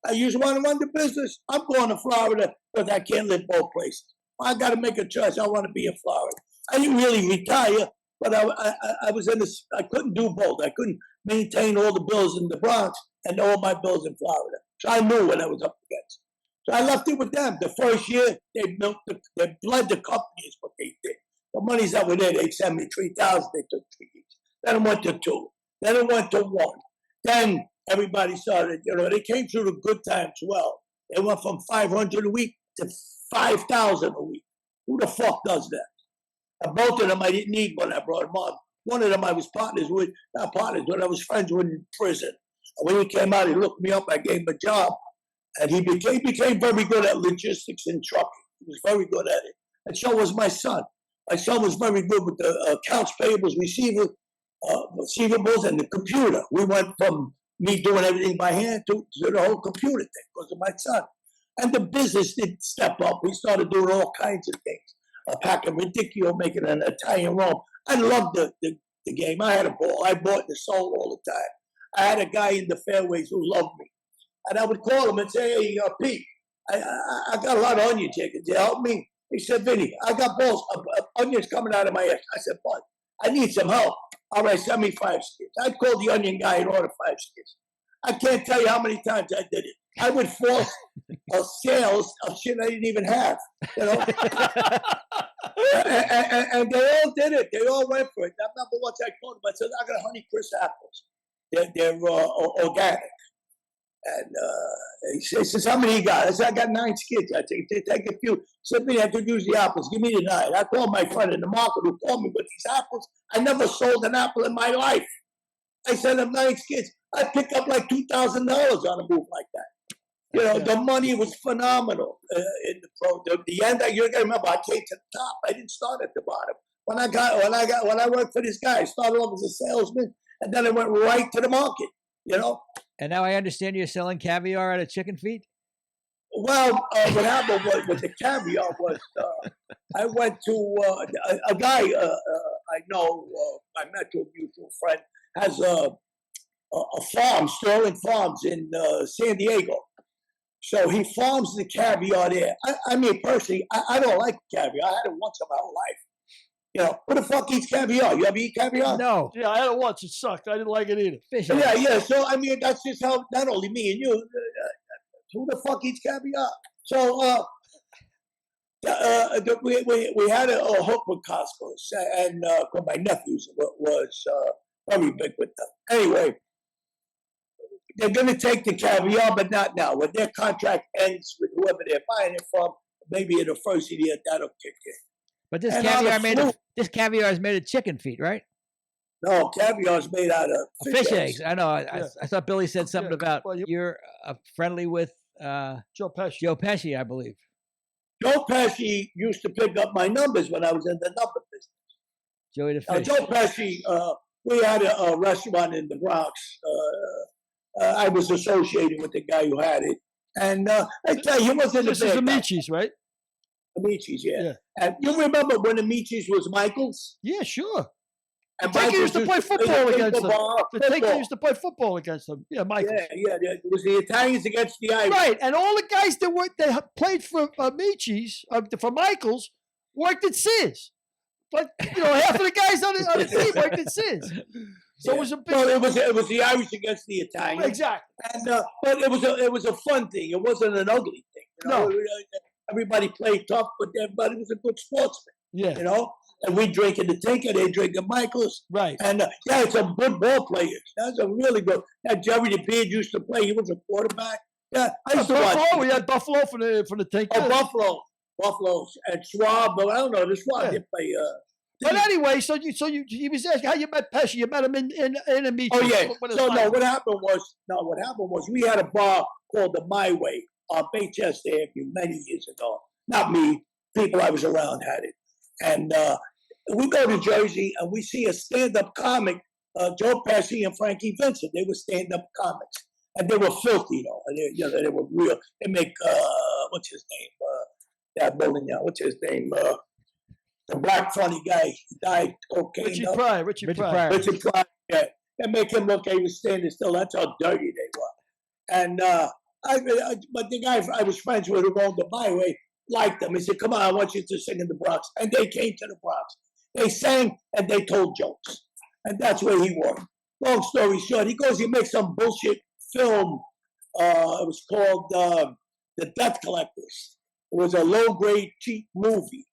I just want to run the business. I'm going to Florida, but I can't live both places. I got to make a choice. I want to be in Florida. I didn't really retire, but I was in this. I couldn't do both. I couldn't maintain all the bills in the Bronx and all my bills in Florida. So I knew what I was up against. So I left it with them. The first year, they bled the company is what they did. The monies that were there, they sent me 3,000. They took 3 each. Then it went to 2. Then it went to 1. Then everybody started, they came through the good times well. They went from 500 a week to 5,000 a week. Who the fuck does that? And both of them I didn't need when I brought them on. One of them I was partners with, not partners, but I was friends with in prison. And when he came out, he looked me up. I gave him a job. And he became very good at logistics and trucking. He was very good at it. And so was my son. My son was very good with the accounts payables, receivables, and the computer. We went from me doing everything by hand to the whole computer thing because of my son. And the business did step up. We started doing all kinds of things. Packing Radicchio, making an Italian rum. I loved the game. I had a ball. I bought and sold all the time. I had a guy in the fairways who loved me. And I would call him and say, hey, Pete, I got a lot of onions here. Could you help me? He said, Vinny, I got balls, onions coming out of my ass. I said, Bud, I need some help. All right, send me 5 skins. I'd call the onion guy and order 5 skins. I can't tell you how many times I did it. I would force sales of shit I didn't even have, and they all did it. They all went for it. I remember once I called them, I said, I got Honey Crisp apples. They're organic. And he says, how many you got? I said, I got 9 skids. I said, take a few. He said, I could use the apples. Give me the 9. I called my friend in the market who called me with these apples. I never sold an apple in my life. I sent him 9 skids. I picked up like $2,000 on a move like that. The money was phenomenal in the pro. The end, you got to remember, I came to the top. I didn't start at the bottom. When I worked for this guy, I started off as a salesman, and then I went right to the market. And now I understand you're selling caviar out of chicken feet? Well, what happened was with the caviar was I went to a guy I know, I met to a mutual friend, has a farm, Sterling Farms in San Diego. So he farms the caviar there. I mean, personally, I don't like caviar. I had it once in my whole life. Who the fuck eats caviar? You ever eat caviar? No. Yeah, I had it once. It sucked. I didn't like it either. Fish. Yeah. So, I mean, that's just how, not only me and you, who the fuck eats caviar? So, we had a hook with Costco's, and my nephews was very big with them. Anyway, they're going to take the caviar, but not now. When their contract ends with whoever they're buying it from, maybe in the first of the year, that'll kick in. But this this caviar is made of chicken feet, right? No, caviar is made out of fish eggs. I know. I thought Billy said something about you're friendly with Joe Pesci. Joe Pesci, I believe. Joe Pesci used to pick up my numbers when I was in the number business. Joey the Fish. Joe Pesci, we had a restaurant in the Bronx. I was associated with the guy who had it. And I tell you, he wasn't This is Amici's, right? Amici's, yeah. And you remember when Amici's was Michael's? Yeah, sure. And Tanker used to play football against them. The Tanker football. used to play football against them. Yeah, Michael. Yeah. It was the Italians against the Irish. Right, and all the guys that played for Amici's, for Michael's, worked at Sears. But half of the guys on the team worked at Sears. So it was a big. Well, it was the Irish against the Italians. Exactly. And but it was a fun thing. It wasn't an ugly thing. No. Everybody played tough, but everybody was a good sportsman. Yeah. And we drink in the Tinker, they drink at Michael's. Right. And it's some good ball players. That's a really good. That Jerry the Beard used to play. He was a quarterback. Yeah, I used to watch. Buffalo. We had Buffalo for the Tinker. Oh, Buffalo and Schwab, but I don't know. The Schwab didn't play. But anyway, so he was asking how you met Pesci. You met him in a meeting. Oh yeah. So what happened was we had a bar called the My Way on Baychester Avenue many years ago. Not me. People I was around had it. And we go to Jersey and we see a stand-up comic, Joe Pesci and Frankie Vincent. They were stand-up comics. And they were filthy, though. And they were real. They make, what's his name? That building now. What's his name? The black funny guy. He died cocaine. Richard Pryor. Richard Pryor, yeah. They make him look like he was standing still. That's how dirty they were. And but the guy I was friends with who owned the Byway liked them. He said, come on, I want you to sing in the Bronx. And they came to the Bronx. They sang and they told jokes. And that's where he worked. Long story short, he goes, he makes some bullshit film. It was called The Death Collectors. It was a low-grade, cheap movie.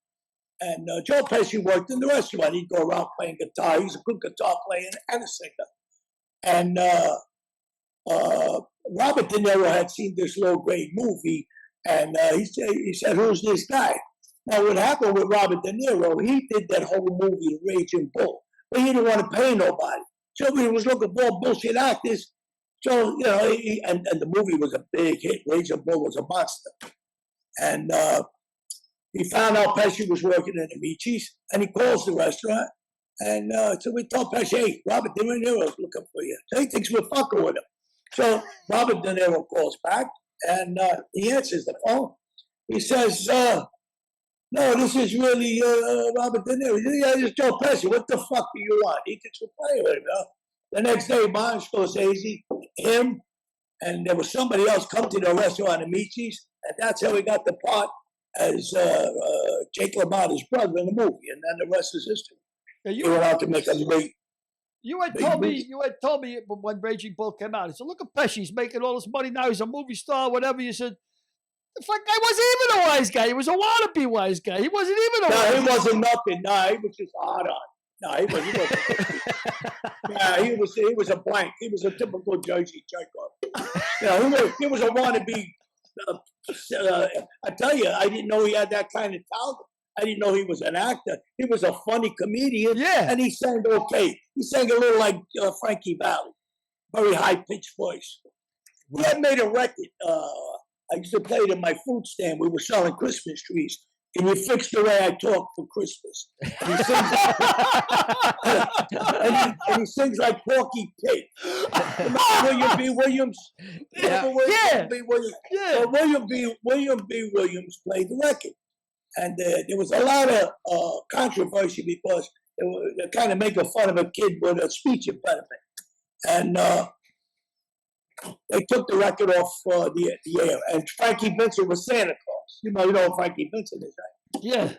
And Joe Pesci worked in the restaurant. He'd go around playing guitar. He's a good guitar player and a singer. And Robert De Niro had seen this low-grade movie, and he said, who's this guy? Now, what happened with Robert De Niro, he did that whole movie, Raging Bull, but he didn't want to pay nobody. So he was looking for bullshit actors. So, you know, and the movie was a big hit. Raging Bull was a monster. And he found out Pesci was working in Amici's, and he calls the restaurant. And so we told Pesci, hey, Robert De Niro's looking for you. So he thinks we're fucking with him. So Robert De Niro calls back, and he answers the phone. He says, no, this is really Robert De Niro. Yeah, it's Joe Pesci. What the fuck do you want? He thinks we're playing with him. The next day, Martin Scorsese, him, and there was somebody else come to the restaurant Amici's, and that's how he got the part as Jake LaMotta's brother in the movie, and then the rest is history. Yeah, he went out to make a great. You had told me when Raging Bull came out. He said, "Look at Pesci, he's making all this money now. He's a movie star, whatever." You said, "The fuck guy wasn't even a wise guy. He was a wannabe wise guy. He wasn't even a wise guy." No, he wasn't nothing. No, he was just hard on. No, he wasn't. Yeah, he was a blank. He was a typical Jersey jerk-off. Yeah, he was a wannabe. I tell you, I didn't know he had that kind of talent. I didn't know he was an actor. He was a funny comedian. Yeah. And he sang okay. He sang a little like Frankie Valli. Very high-pitched voice. We had made a record. I used to play it in my food stand. We were selling Christmas trees. Can you fix the way I talk for Christmas? And he sings like Porky Pig. William B. Williams. William B. Williams. Yeah. William B. Williams played the record. And there was a lot of controversy because they were kind of making fun of a kid with a speech impediment. And they took the record off the air. And Frankie Vincent was Santa Claus. You know who Frankie Vincent is, right? Yeah.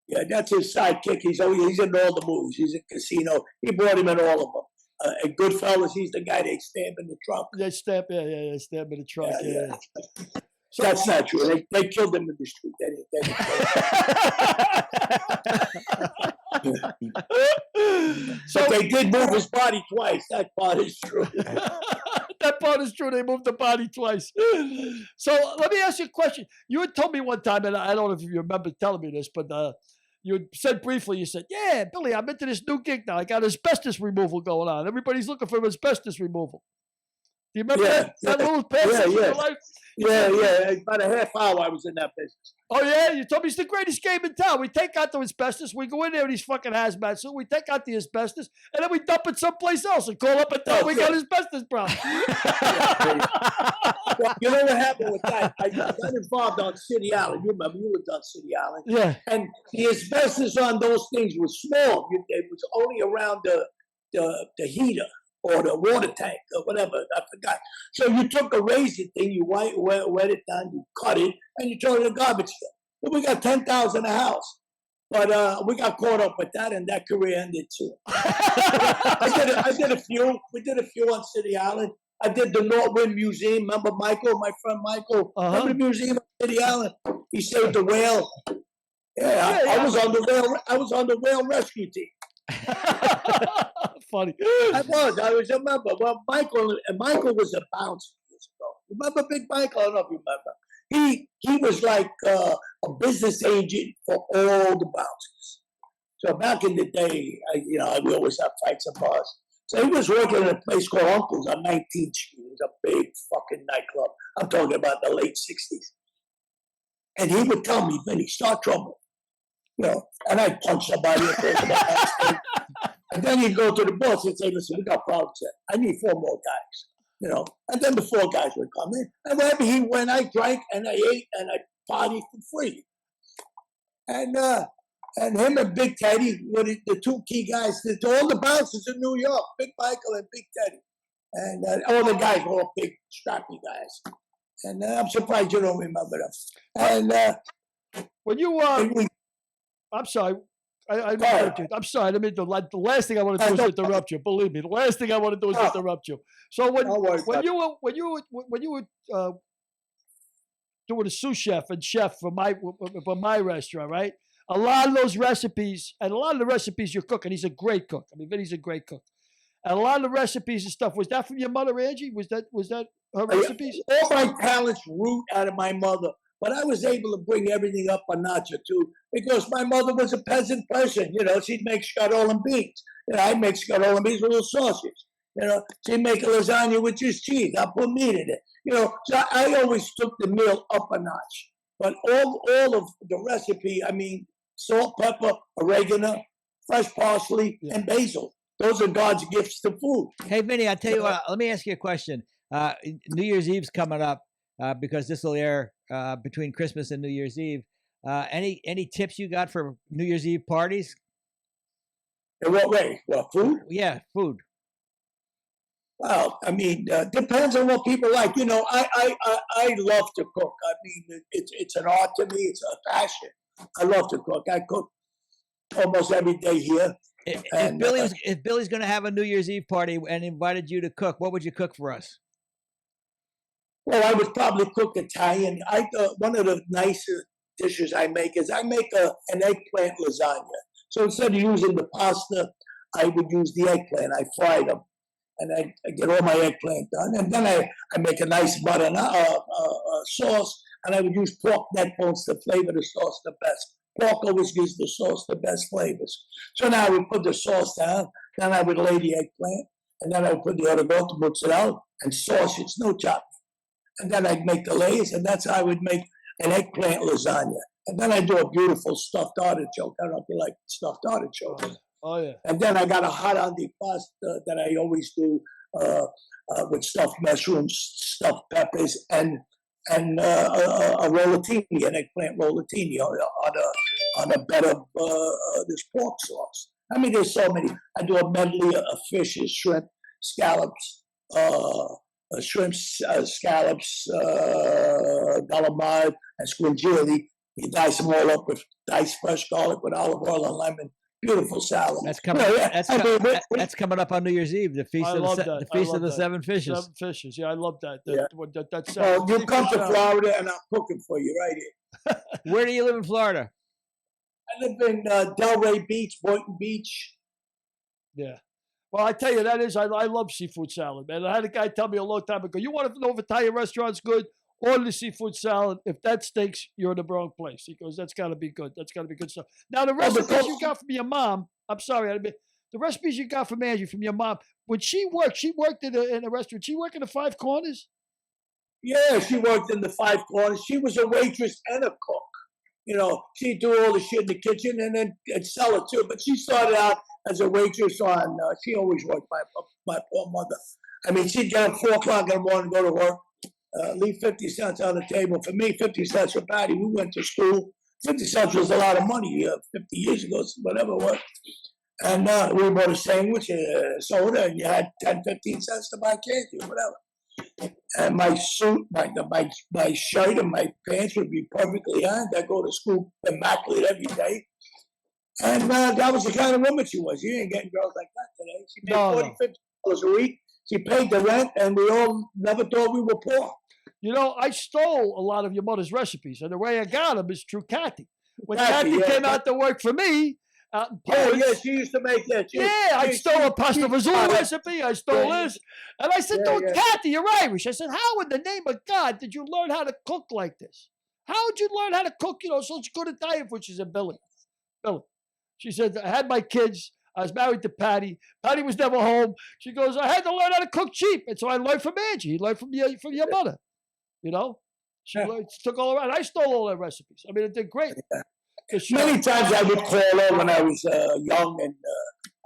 Yeah, that's his sidekick. He's in all the movies. He's in Casino. He brought him in all of them. And Goodfellas, he's the guy they stab in the trunk. They stab in the trunk. Yeah. So that's not true. They killed him in the street. So they did move his body twice. That part is true. That part is true. They moved the body twice. So let me ask you a question. You had told me one time, and I don't know if you remember telling me this, but you had said briefly, you said, yeah, Billy, I'm into this new gig now. I got asbestos removal going on. Everybody's looking for asbestos removal. Do you remember that little passage in your life? Yeah. About a half hour I was in that business. Oh, yeah? You told me it's the greatest game in town. We take out the asbestos. We go in there with these fucking hazmat suits. We take out the asbestos, and then we dump it someplace else and call up and tell we got asbestos problem. Well, you know what happened with that? I got involved on City Island. You remember, you lived on City Island. Yeah. And the asbestos on those things was small. It was only around the heater or the water tank or whatever. I forgot. So you took a razor thing, you wet it down, you cut it, and you throw it in the garbage can. But we got 10,000 a house. But we got caught up with that, and that career ended too. I did a few. We did a few on City Island. I did the Northwind Museum. Remember Michael, my friend Michael? Remember the museum at City Island? He saved the whale. Yeah, I was on the whale. I was on the whale rescue team. Funny. I remember. Well, Michael was a bouncer years ago. Remember Big Michael? I don't know if you remember. He was like a business agent for all the bouncers. So back in the day, we always have fights at bars. So he was working in a place called Uncle's on 19th Street. It was a big fucking nightclub. I'm talking about the late 60s. And he would tell me, Vinny, start trouble. and I'd punch somebody and throw them backstage. And then he'd go to the boss and say, listen, we got problems here. I need 4 more guys, And then the 4 guys would come in. And wherever he went, I drank and I ate and I partied for free. And him and Big Teddy were the 2 key guys. All the bouncers in New York, Big Michael and Big Teddy. And all the guys were all big, strappy guys. And I'm surprised you don't remember them. And when you I'm sorry. I interrupted you. I'm sorry. I mean, the last thing I want to do is interrupt you. Believe me, the last thing I want to do is interrupt you. So when you were doing a sous chef and chef for my restaurant, right? A lot of those recipes and a lot of the recipes you're cooking. He's a great cook. I mean, Vinny's a great cook. And a lot of the recipes and stuff, was that from your mother, Angie? Was that her recipes? All my talents root out of my mother. But I was able to bring everything up a notch or two because my mother was a peasant person. She'd make scuttle and beans. I'd make scuttle and beans with little sausage. She'd make a lasagna with just cheese. I'll put meat in it. So I always took the meal up a notch. But all of the recipe, I mean, salt, pepper, oregano, fresh parsley, and basil. Those are God's gifts to food. Hey, Vinny, I tell you what, let me ask you a question. New Year's Eve's coming up because this will air between Christmas and New Year's Eve. Any tips you got for New Year's Eve parties? In what way? Well, food? Yeah, food. Well, I mean, depends on what people like. I love to cook. I mean, it's an art to me. It's a passion. I love to cook. I cook almost every day here. If Billy's going to have a New Year's Eve party and invited you to cook, what would you cook for us? Well, I would probably cook Italian. One of the nicer dishes I make is an eggplant lasagna. So instead of using the pasta, I would use the eggplant. I fry them, and I get all my eggplant done. And then I make a nice butter sauce, and I would use pork neck bones to flavor the sauce the best. Pork always gives the sauce the best flavors. So now I would put the sauce down, then I would lay the eggplant, and then I would put the other mozzarella and sausage, no chopping. And then I'd make the layers, and that's how I would make an eggplant lasagna. And then I do a beautiful stuffed artichoke. I don't know if you like stuffed artichoke. Oh, yeah. And then I got a hot antipasta that I always do with stuffed mushrooms, stuffed peppers, and a rollatini, an eggplant rollatini on a bed of this pork sauce. I mean, there's so many. I do a medley of fishes, shrimp, scallops, scallops, calamari, and squingili. You dice them all up with diced fresh garlic with olive oil and lemon. Beautiful salad. That's coming. That's coming up on New Year's Eve. The feast of the 7 fishes. 7 fishes. Yeah, I love that. Well, you come to Florida, and I'm cooking for you right here. Where do you live in Florida? I live in Delray Beach, Boynton Beach. Yeah. Well, I tell you, I love seafood salad, man. I had a guy tell me a long time ago, you want to know if Italian restaurant's good? Order the seafood salad. If that stinks, you're in the wrong place. He goes, that's got to be good. That's got to be good stuff. Now, the recipes you got from your mom, I'm sorry, the recipes you got from Angie, from your mom, when she worked in a restaurant. She worked in the 5 Corners? Yeah, she worked in the 5 Corners. She was a waitress and a cook. She'd do all the shit in the kitchen and sell it too. But she started out as a waitress she always worked my poor mother. I mean, she'd get up 4 o'clock in the morning, go to work, leave 50 cents on the table. For me, 50 cents for Patty. We went to school. 50 cents was a lot of money 50 years ago, whatever it was. And we bought a sandwich, soda, and you had 10, 15 cents to buy candy or whatever. And my suit, my shirt and my pants would be perfectly ironed. I go to school immaculate every day. And that was the kind of woman she was. You ain't getting girls like that today. She made $40, $50 a week. She paid the rent, and we all never thought we were poor. I stole a lot of your mother's recipes, and the way I got them is through Kathy. When Kathy came out to work for me, out in Poland, she used to make that. I stole a pasta fazool recipe. I stole this. And I said, Kathy, you're Irish. I said, how in the name of God did you learn how to cook like this? How did you learn how to cook, such good Italian food? She said, Billy. She said, I had my kids. I was married to Patty. Patty was never home. She goes, I had to learn how to cook cheap. And so I learned from Angie. He learned from your mother. She took all around. I stole all their recipes. I mean, they're great. For sure. Many times I would call her when I was young and,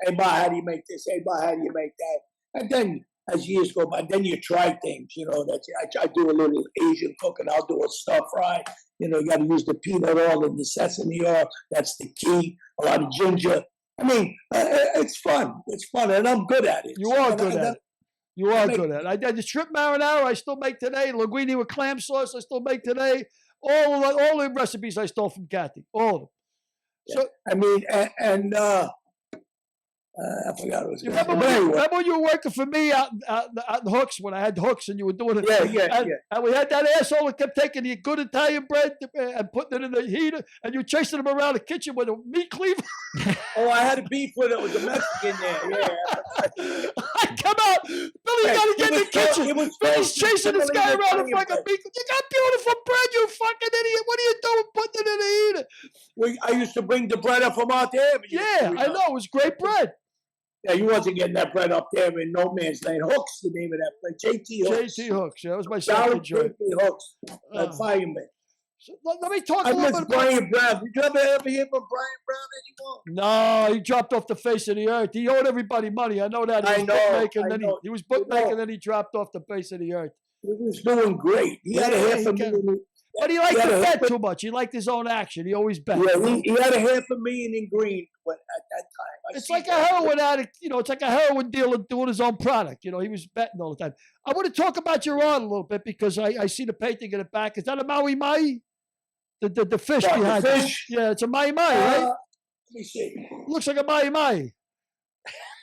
hey, Ma, how do you make this? Hey, Ma, how do you make that? And then as years go by, then you try things, I do a little Asian cooking. I'll do a stir fry. You got to use the peanut oil and the sesame oil. That's the key. A lot of ginger. I mean, it's fun. It's fun, and I'm good at it. You are good at it. You are good at it. I did the shrimp marinara. I still make today. Linguine with clam sauce. I still make today. All the recipes I stole from Kathy. All of them. So I mean, and I forgot what I was going to say. Remember when you were working for me out in Hooks when I had Hooks and you were doing it? Yeah. And we had that asshole that kept taking the good Italian bread and putting it in the heater, and you were chasing him around the kitchen with a meat cleaver. Oh, I had a beef with it. It was a Mexican there. Yeah. I come out, Billy, you gotta get in the kitchen. Billy's chasing this guy around the fucking meat. You got beautiful bread, you fucking idiot. What are you doing putting it in the heater? Well, I used to bring the bread up from out there. Yeah, I know. It was great bread. Yeah, you wasn't getting that bread up there in no man's land. Hooks, the name of that place. JT Hooks. JT Hooks. Yeah, that was my second joint. JT Hooks. Fireman. So let me talk I a little miss bit Brian about. Brown. Did you ever hear from Brian Brown anymore? No, he dropped off the face of the earth. He owed everybody money. I know that. He was bookmaking, then he dropped off the face of the earth. He was doing great. He had a half a million. But he liked to bet too much. He liked his own action. He always bet. Yeah, he had a $500,000 in green at that time. It's like a heroin addict. It's like a heroin dealer doing his own product. He was betting all the time. I want to talk about your art a little bit because I see the painting in the back. Is that a Maui Mai? The fish behind the it. fish? Yeah, it's a Mai Mai, right? Let me see. Looks like a Mai Mai.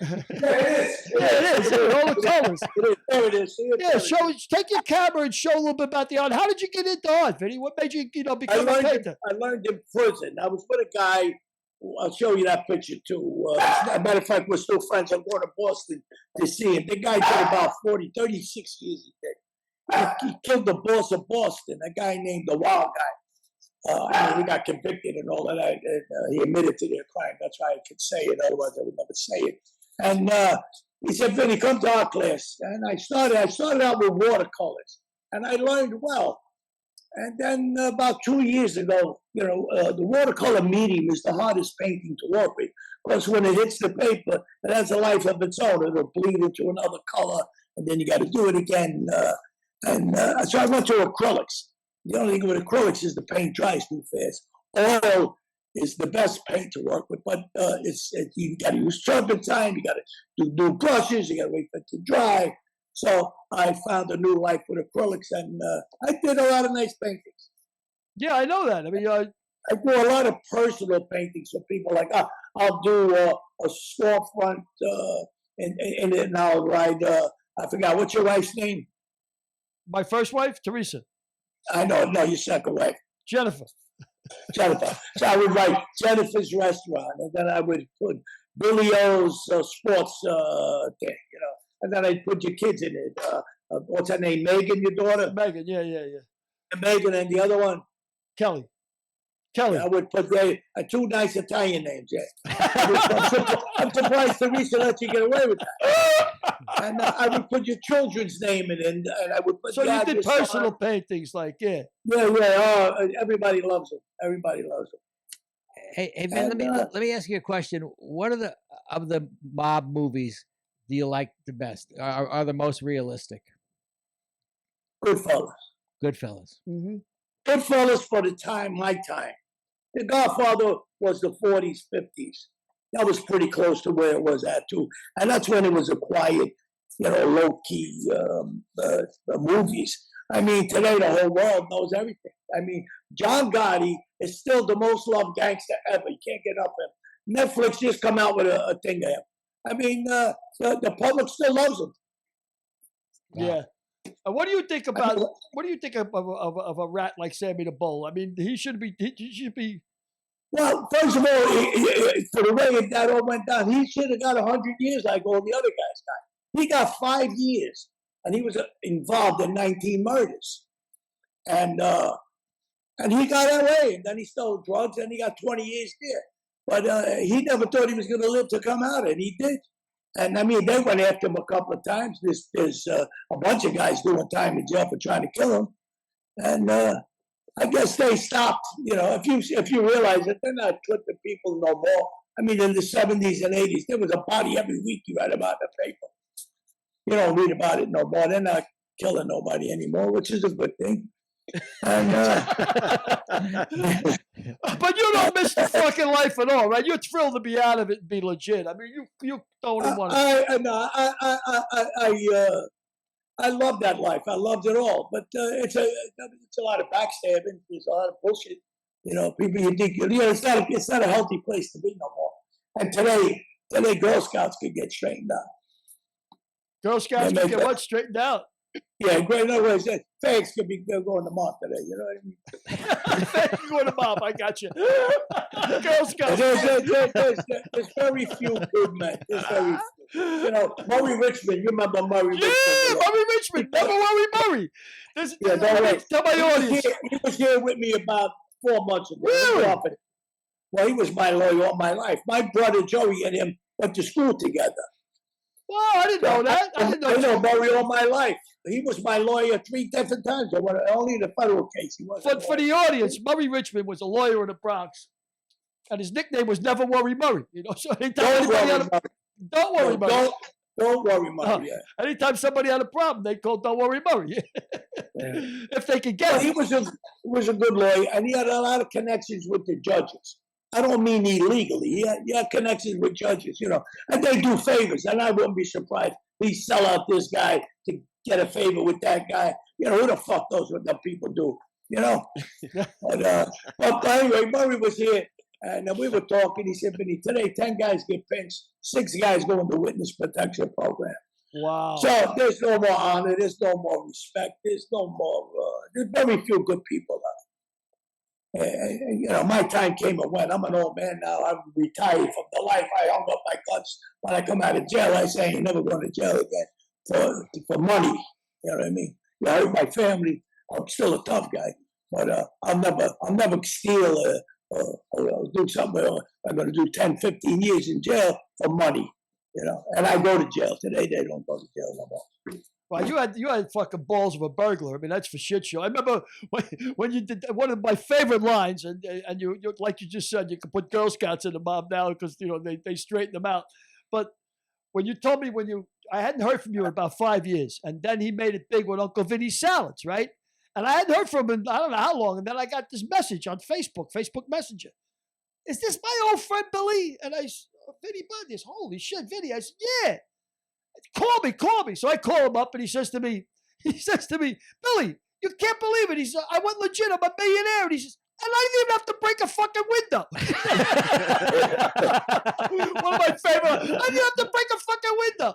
Yeah, it is. It is. All the colors. There it is. Yeah, take your camera and show a little bit about the art. How did you get into art, Vinny? What made you, become a painter? I learned in prison. I was with a guy. I'll show you that picture too. As a matter of fact, we're still friends. I'm going to Boston to see him. The guy did about 36 years he did. He killed the boss of Boston, a guy named the Wild Guy. He got convicted and all that. He admitted to their crime. That's why I could say it. Otherwise, I would never say it. And he said, "Vinny, come to our class." And I started out with watercolors, and I learned well. And then about 2 years ago, the watercolor medium is the hardest painting to work with. Because when it hits the paper, it has a life of its own. It'll bleed into another color, and then you got to do it again. So I went to acrylics. The only thing with acrylics is the paint dries too fast. Oil is the best paint to work with, but you got to use turpentine. You got to do brushes. You got to wait for it to dry. So I found a new life with acrylics, and I did a lot of nice paintings. Yeah, I know that. I mean, I do a lot of personal paintings for people. Like I'll do a storefront, and I'll write. I forgot what's your wife's name. My first wife, Teresa. I know. No, your second wife, Jennifer. Jennifer. So I would write Jennifer's Restaurant, and then I would put Billy O's sports thing, and then I'd put your kids in it. What's her name? Megan, your daughter? Megan, yeah. And Megan, and the other one? Kelly. I would put two nice Italian names, yeah. I'm surprised Teresa let you get away with that. And I would put your children's name in, and I would put. So you did personal paintings, like Yeah. Oh, everybody loves them. Everybody loves them. Hey man, let me ask you a question. What are the mob movies do you like the best? Are the most realistic? Goodfellas. Mm-hmm. Goodfellas for the time, my time. The Godfather was the 40s, 50s. That was pretty close to where it was at too, and that's when it was a quiet, low-key movies. I mean, today the whole world knows everything. I mean, John Gotti is still the most loved gangster ever. You can't get up him. Netflix just come out with a thing of him. I mean, the public still loves him. Yeah. What do you think about? What do you think of a rat like Sammy the Bull? I mean, he should be. Well, first of all, for the way that all went down, he should have got 100 years like all the other guys got. He got 5 years, and he was involved in 19 murders, and he got away. And then he stole drugs, and he got 20 years there. But he never thought he was going to live to come out, and he did. And I mean, they went after him a couple of times. There's a bunch of guys doing time in jail for trying to kill him. And I guess they stopped. If you realize that they're not clipping people no more. I mean, in the 70s and 80s, there was a body every week you read about in the paper. You don't read about it no more. They're not killing nobody anymore, which is a good thing. And, but you don't miss the fucking life at all, right? You're thrilled to be out of it and be legit. I mean, you don't want to. I love that life. I loved it all, but it's a lot of backstabbing. There's a lot of bullshit. People you think it's not a healthy place to be no more. And today Girl Scouts could get straightened out. Girl Scouts could get what straightened out? Yeah, great. In other words, fags could be going to mom today. You know what I mean? Fags going to mom. I got you. Girl Scouts. There's very few good men. There's very few. Murray Richmond. You remember Murray Richmond? Yeah, Murray Richmond. Never worry, Murray. Tell my audience. He was here with me about 4 months ago. Really? Well, he was my lawyer all my life. My brother Joey and him went to school together. Wow, I didn't know that. I know Murray all my life. He was my lawyer 3 different times. Only in the federal case. He wasn't. For the audience, Murray Richmond was a lawyer in the Bronx, and his nickname was Never Worry Murray. So anytime don't worry, Murray. Don't worry, Murray. Yeah. Anytime somebody had a problem, they called "Don't Worry, Murray." If they could get it. He was a good lawyer, and he had a lot of connections with the judges. I don't mean illegally. He had connections with judges, and they do favors. And I wouldn't be surprised he sell out this guy to get a favor with that guy. Who the fuck knows what the people do? But anyway, Murray was here, and we were talking. He said, "Vinny, today 10 guys get pinched, 6 guys go into witness protection program." Wow. So there's no more honor. There's no more respect. There's no more. There's very few good people out. My time came and went. I'm an old man now. I'm retired from the life. I hung up my guts. When I come out of jail, I say I ain't never going to jail again for money. You know what I mean? I hurt my family. I'm still a tough guy, but I'll never steal or do something. I'm going to do 10, 15 years in jail for money. And I go to jail. Today they don't go to jail no more. Well, you had fucking balls of a burglar. I mean, that's for shit show. I remember when you did one of my favorite lines, and you like you just said, you could put Girl Scouts in the mob now because they straighten them out. But when you told me I hadn't heard from you in about 5 years, and then he made it big with Uncle Vinny's Salads, right? And I hadn't heard from him I don't know how long, and then I got this message on Facebook Messenger. Is this my old friend Billy? And I said, Vinny Bondi. Holy shit, Vinny! I said, yeah. Call me. So I call him up, and he says to me, Billy, you can't believe it. He said, I went legit. I'm a millionaire. And he says, and I didn't even have to break a fucking window. One of my favorite. I didn't have to break a fucking window.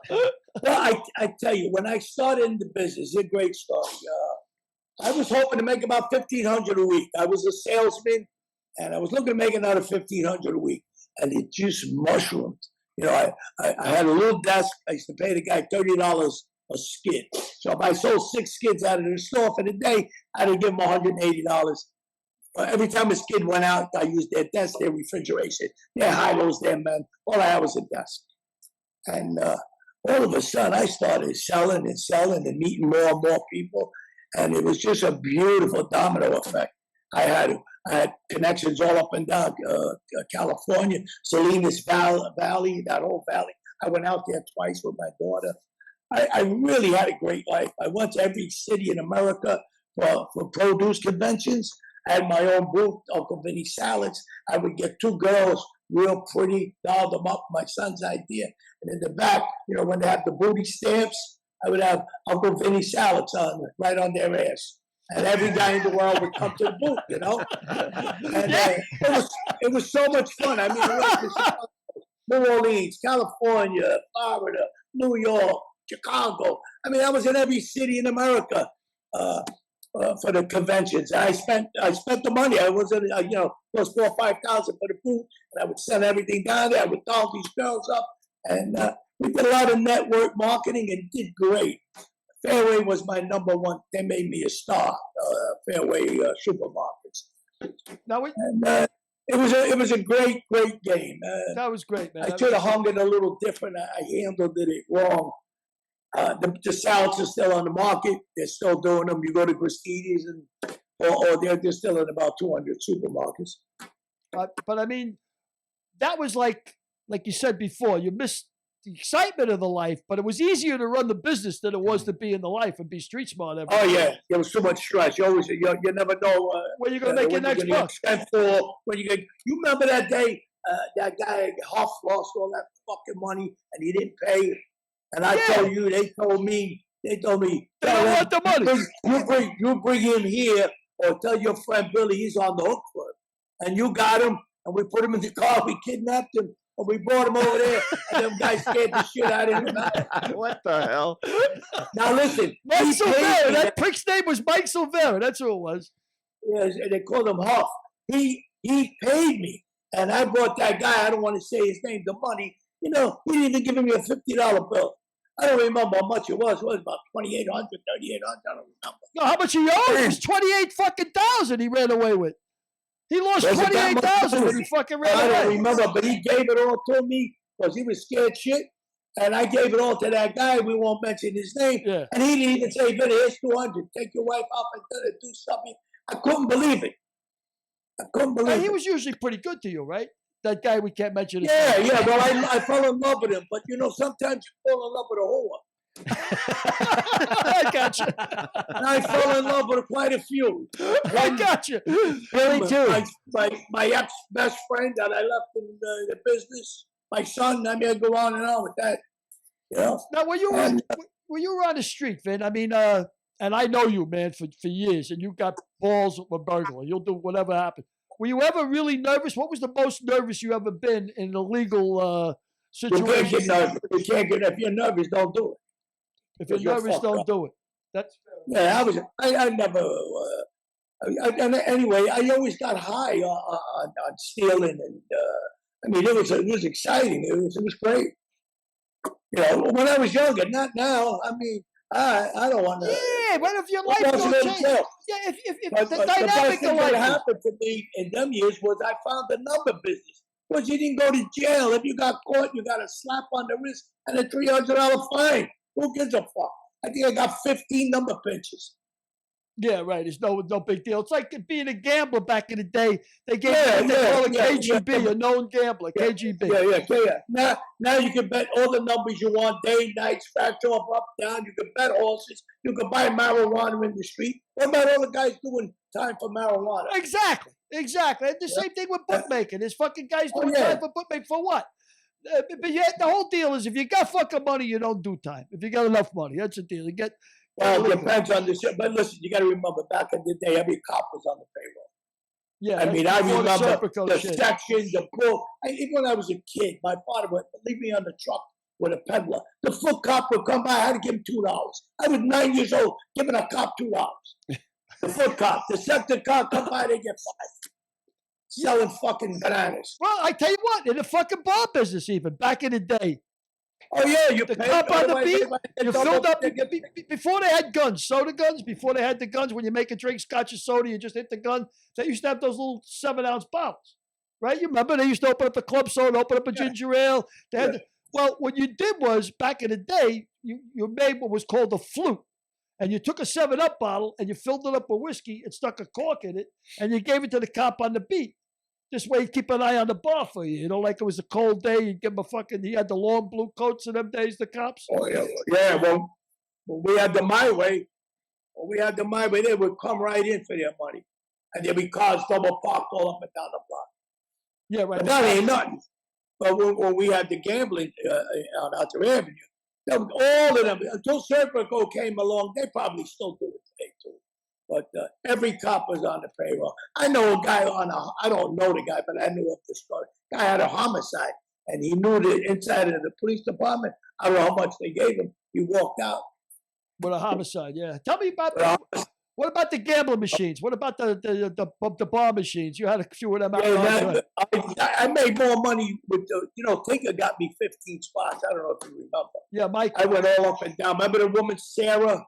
Well, I tell you, when I started in the business, it's a great story. I was hoping to make about $1,500 a week. I was a salesman, and I was looking to make another $1,500 a week, and it just mushroomed. I had a little desk. I used to pay the guy $30 a skid. So if I sold 6 skids out of the store for the day, I had to give him $180. Every time a skid went out, I used their desk, their refrigeration, their high-lows, their men. All I had was a desk. And all of a sudden, I started selling and meeting more and more people. And it was just a beautiful domino effect. I had connections all up and down California, Salinas Valley, that whole valley. I went out there twice with my daughter. I really had a great life. I went to every city in America for produce conventions. I had my own booth, Uncle Vinny Salads. I would get 2 girls, real pretty, doll them up, my son's idea. And in the back, when they have the booty stamps, I would have Uncle Vinny Salads right on their ass. And every guy in the world would come to the booth, And it was so much fun. I mean, it was New Orleans, California, Florida, New York, Chicago. I mean, I was in every city in America for the conventions. I spent the money. I wasn't, it was $4,000 or $5,000 for the booth, and I would send everything down there. I would doll these girls up, and we did a lot of network marketing and did great. Fairway was my number one. They made me a star. Fairway supermarkets. Now it was a great game. That was great, man. I should have hung it a little different. I handled it wrong. The salads are still on the market. They're still doing them. You go to Gristedes and or they're still in about 200 supermarkets. But I mean, that was like you said before, you missed the excitement of the life, but it was easier to run the business than it was to be in the life and be street smart. Every Oh day. yeah, there was so much stress. You always, you never know Where you gonna make your next buck? When you get, you remember that day that guy Huff lost all that fucking money and he didn't pay, and I told you, they told me, They don't want the money. You bring him here, or tell your friend Billy he's on the hook for it, and you got him, and we put him in the car, we kidnapped him. And we brought him over there, and them guys scared the shit out of him. What the hell? Now listen, Mike he paid Silvera. me That prick's name was Mike Silvera. That's who it was. Yes, and they called him Huff. He paid me, and I brought that guy. I don't want to say his name. The money, he didn't even give me a $50 bill. I don't remember how much it was. It was about $2,800, $3,800. I don't remember. No, how much he owed? It was 28,000 he ran away with. He lost Was it that 28,000 much? when he fucking ran I don't away. remember, but he gave it all to me because he was scared shit. And I gave it all to that guy. We won't mention his name. Yeah. And he didn't even say, "Billy, here's 200. Take your wife out and do something." I couldn't believe it. I couldn't Now, believe he it. was usually pretty good to you, right? That guy we can't mention his Yeah, name. yeah. Well, I fell in love with him, but sometimes you fall in love with a whore. I got you. And I fell in love with quite a few. I got you. Billy too. My ex best friend that I left in the business, my son. I mean, I go on and on with that. Now, when you were on the street, Vin, I mean, and I know you, man, for years, and you got balls of a burglar. You'll do whatever happens. Were you ever really nervous? What was the most nervous you ever been in a legal You can't get situation? nervous. You can't get. If you're nervous, don't do it. If you're You're nervous, fucked don't up. do it. That's Yeah, I never. And anyway, I always got high on stealing, and I mean, it was exciting. It was great. When I was younger, not now. I mean, I don't want to. yeah. What if your life don't change? Yeah, if But the the best dynamic thing of that life. happened to me in them years was I found the number business. Because you didn't go to jail. If you got caught, you got a slap on the wrist and a $300 fine. Who gives a fuck? I think I got 15 number pinches. Yeah, right. It's no big deal. It's like being a gambler back in the day. They gave Yeah, you what they call a yeah, KGB, yeah. a known gambler, Yeah, KGB. Yeah. Now you can bet all the numbers you want, day, night, scratch off, up, down. You can bet horses. You can buy marijuana in the street. What about all the guys doing time for marijuana? Exactly. And the same thing with bookmaking. There's fucking guys doing yeah. time for bookmaking for what? But yet the whole deal is if you got fucking money, you don't do time. If you got enough money, that's the deal. You get. Well, it depends on the shit. But listen, you got to remember, back in the day, every cop was on the payroll. Yeah. I mean, I before the remember Serpico the shit. section, the book. Even when I was a kid, my father would leave me on the truck with a peddler. The foot cop would come by. I had to give him $2. I was 9 years old, giving a cop $2. The foot cop, the sector cop come by, they get 5. Selling fucking bananas. Well, I tell you what, in the fucking bar business, even back in the day, Oh yeah, you the paid. cop on the Otherwise, beat, everybody you gets filled up they get- before they had guns, soda guns. Before they had the guns, when you make a drink, scotch or soda, you just hit the gun. They used to have those little 7-ounce bottles, right? You remember they used to open up a club soda, open up a ginger ale. They had well, what you did was back in the day, you made what was called a flute. And you took a 7-Up bottle and you filled it up with whiskey and stuck a cork in it, and you gave it to the cop on the beat. This way, he'd keep an eye on the bar for you. Like it was a cold day, you'd give him he had the long blue coats in them days, the cops. Oh yeah. Well, when we had the my way, they would come right in for their money, and there'd be cars double parked all up and down the block. Yeah, right. But that ain't nothing. But when we had the gambling on Alter Avenue, all of them, until Serpico came along, they probably still do it today too. But every cop was on the payroll. I know a guy I don't know the guy, but I knew of the story. Guy had a homicide, and he knew the inside of the police department. I don't know how much they gave him. He walked out. With a homicide, yeah. Tell me about what about the gambling machines? What about the bar machines? You had a few of them out there. I made more money with Tinker got me 15 spots. I don't know if you remember. Yeah, Mike. I went all up and down. Remember the woman, Sarah?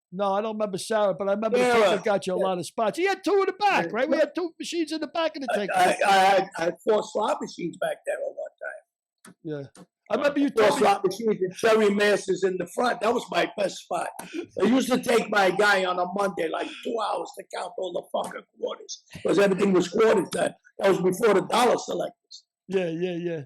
No, I don't remember Sarah, but I remember Sarah. the Tinker got you a lot of spots. He had 2 in the back, right? We had 2 machines in the back of the Tinker. I had 4 slot machines back there at one time. Yeah. I remember you told Those me. slot machines and Cherry Masters in the front. That was my best spot. I used to take my guy on a Monday, like 2 hours to count all the fucking quarters. Because everything was quarters then. That was before the dollar selectors. Yeah.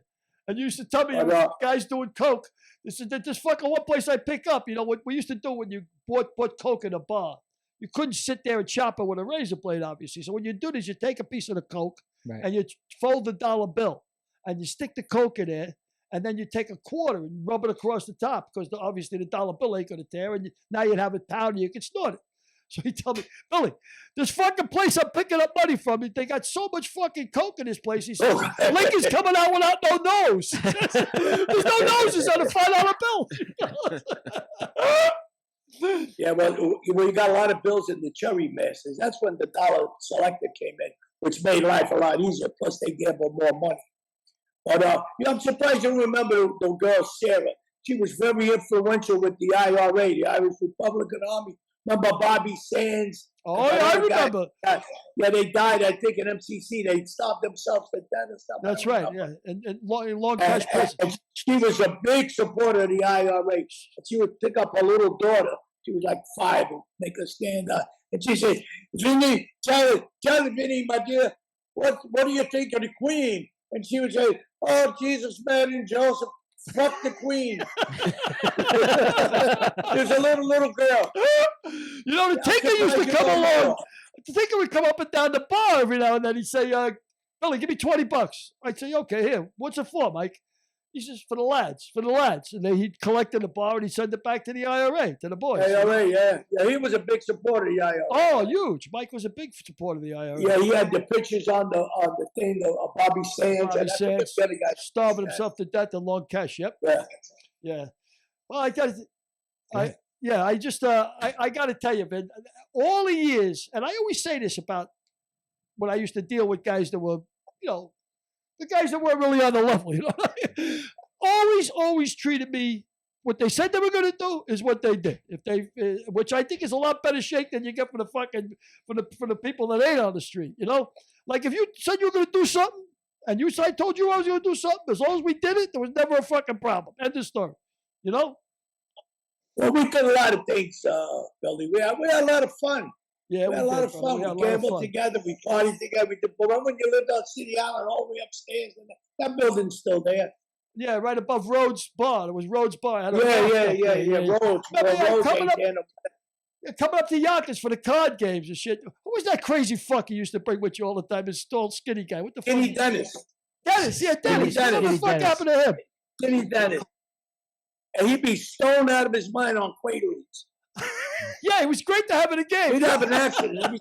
And you used to tell me But, guys doing coke. This is this fucking one place I pick up. You know what we used to do when you bought coke in a bar. You couldn't sit there and chop it with a razor blade, obviously. So what you do is you take a piece of the coke and you fold the dollar bill and you stick the coke in there. And then you take a quarter and rub it across the top because obviously the dollar bill ain't going to tear. And now you'd have it pounded, you can snort it. So he told me, Billy, this fucking place I'm picking up money from, they got so much fucking coke in this place. He said, Lincoln's coming out without no nose. There's no noses on a $5 bill. Yeah, well, we got a lot of bills in the Cherry Masters. That's when the dollar selector came in, which made life a lot easier. Plus, they gambled more money. But I'm surprised you remember the girl Sarah. She was very influential with the IRA, the Irish Republican Army. Remember Bobby Sands? Oh, yeah, I remember. Yeah, they died, I think, in MCC. They stopped themselves to death or something. That's right, yeah. And long cash prison. And she was a big supporter of the IRA. And she would pick up her little daughter. She was like 5 and make her stand up. And she said, Vinny, tell Vinny, my dear, what do you think of the Queen? And she would say, oh, Jesus, Mary, and Joseph, fuck the Queen. There's a little girl. You know, the tinker used to come along. The tinker would come up and down the bar every now and then. He'd say, Billy, give me $20. I'd say, okay, here. What's it for, Mike? He says, for the lads. And then he'd collect in the bar and he'd send it back to the IRA, to the boys. IRA, yeah. Yeah, he was a big supporter of the IRA. Oh, huge. Mike was a big supporter of the IRA. Yeah, he had the pictures on the thing of Bobby Sands. Bobby Sands, starving himself to death in long cash. Yep. Yeah. Well, I got to tell you, man, all the years, and I always say this about when I used to deal with guys that were, the guys that weren't really on the level, always treated me. What they said they were going to do is what they did. Which I think is a lot better shake than you get from the people that ain't on the street. Like if you said you were going to do something, and I told you I was going to do something, as long as we did it, there was never a fucking problem. End of story. Well, we did a lot of things, Billy. We had a lot of fun. Yeah, we had a lot of fun. We gambled together. We partied together. We did. But when you lived on City Island, all the way upstairs, and that building's still there. Yeah, right above Rhodes Bar. It was Rhodes Bar. Yeah. Rhodes. Coming up to Yonkers for the card games and shit. Who was that crazy fuck you used to bring with you all the time? His tall, skinny guy. What the fuck? Skinny Dennis. Dennis. What the fuck happened to him? Skinny Dennis. And he'd be stoned out of his mind on Quaaludes. Yeah, it was great to have in a game. We'd have an accident.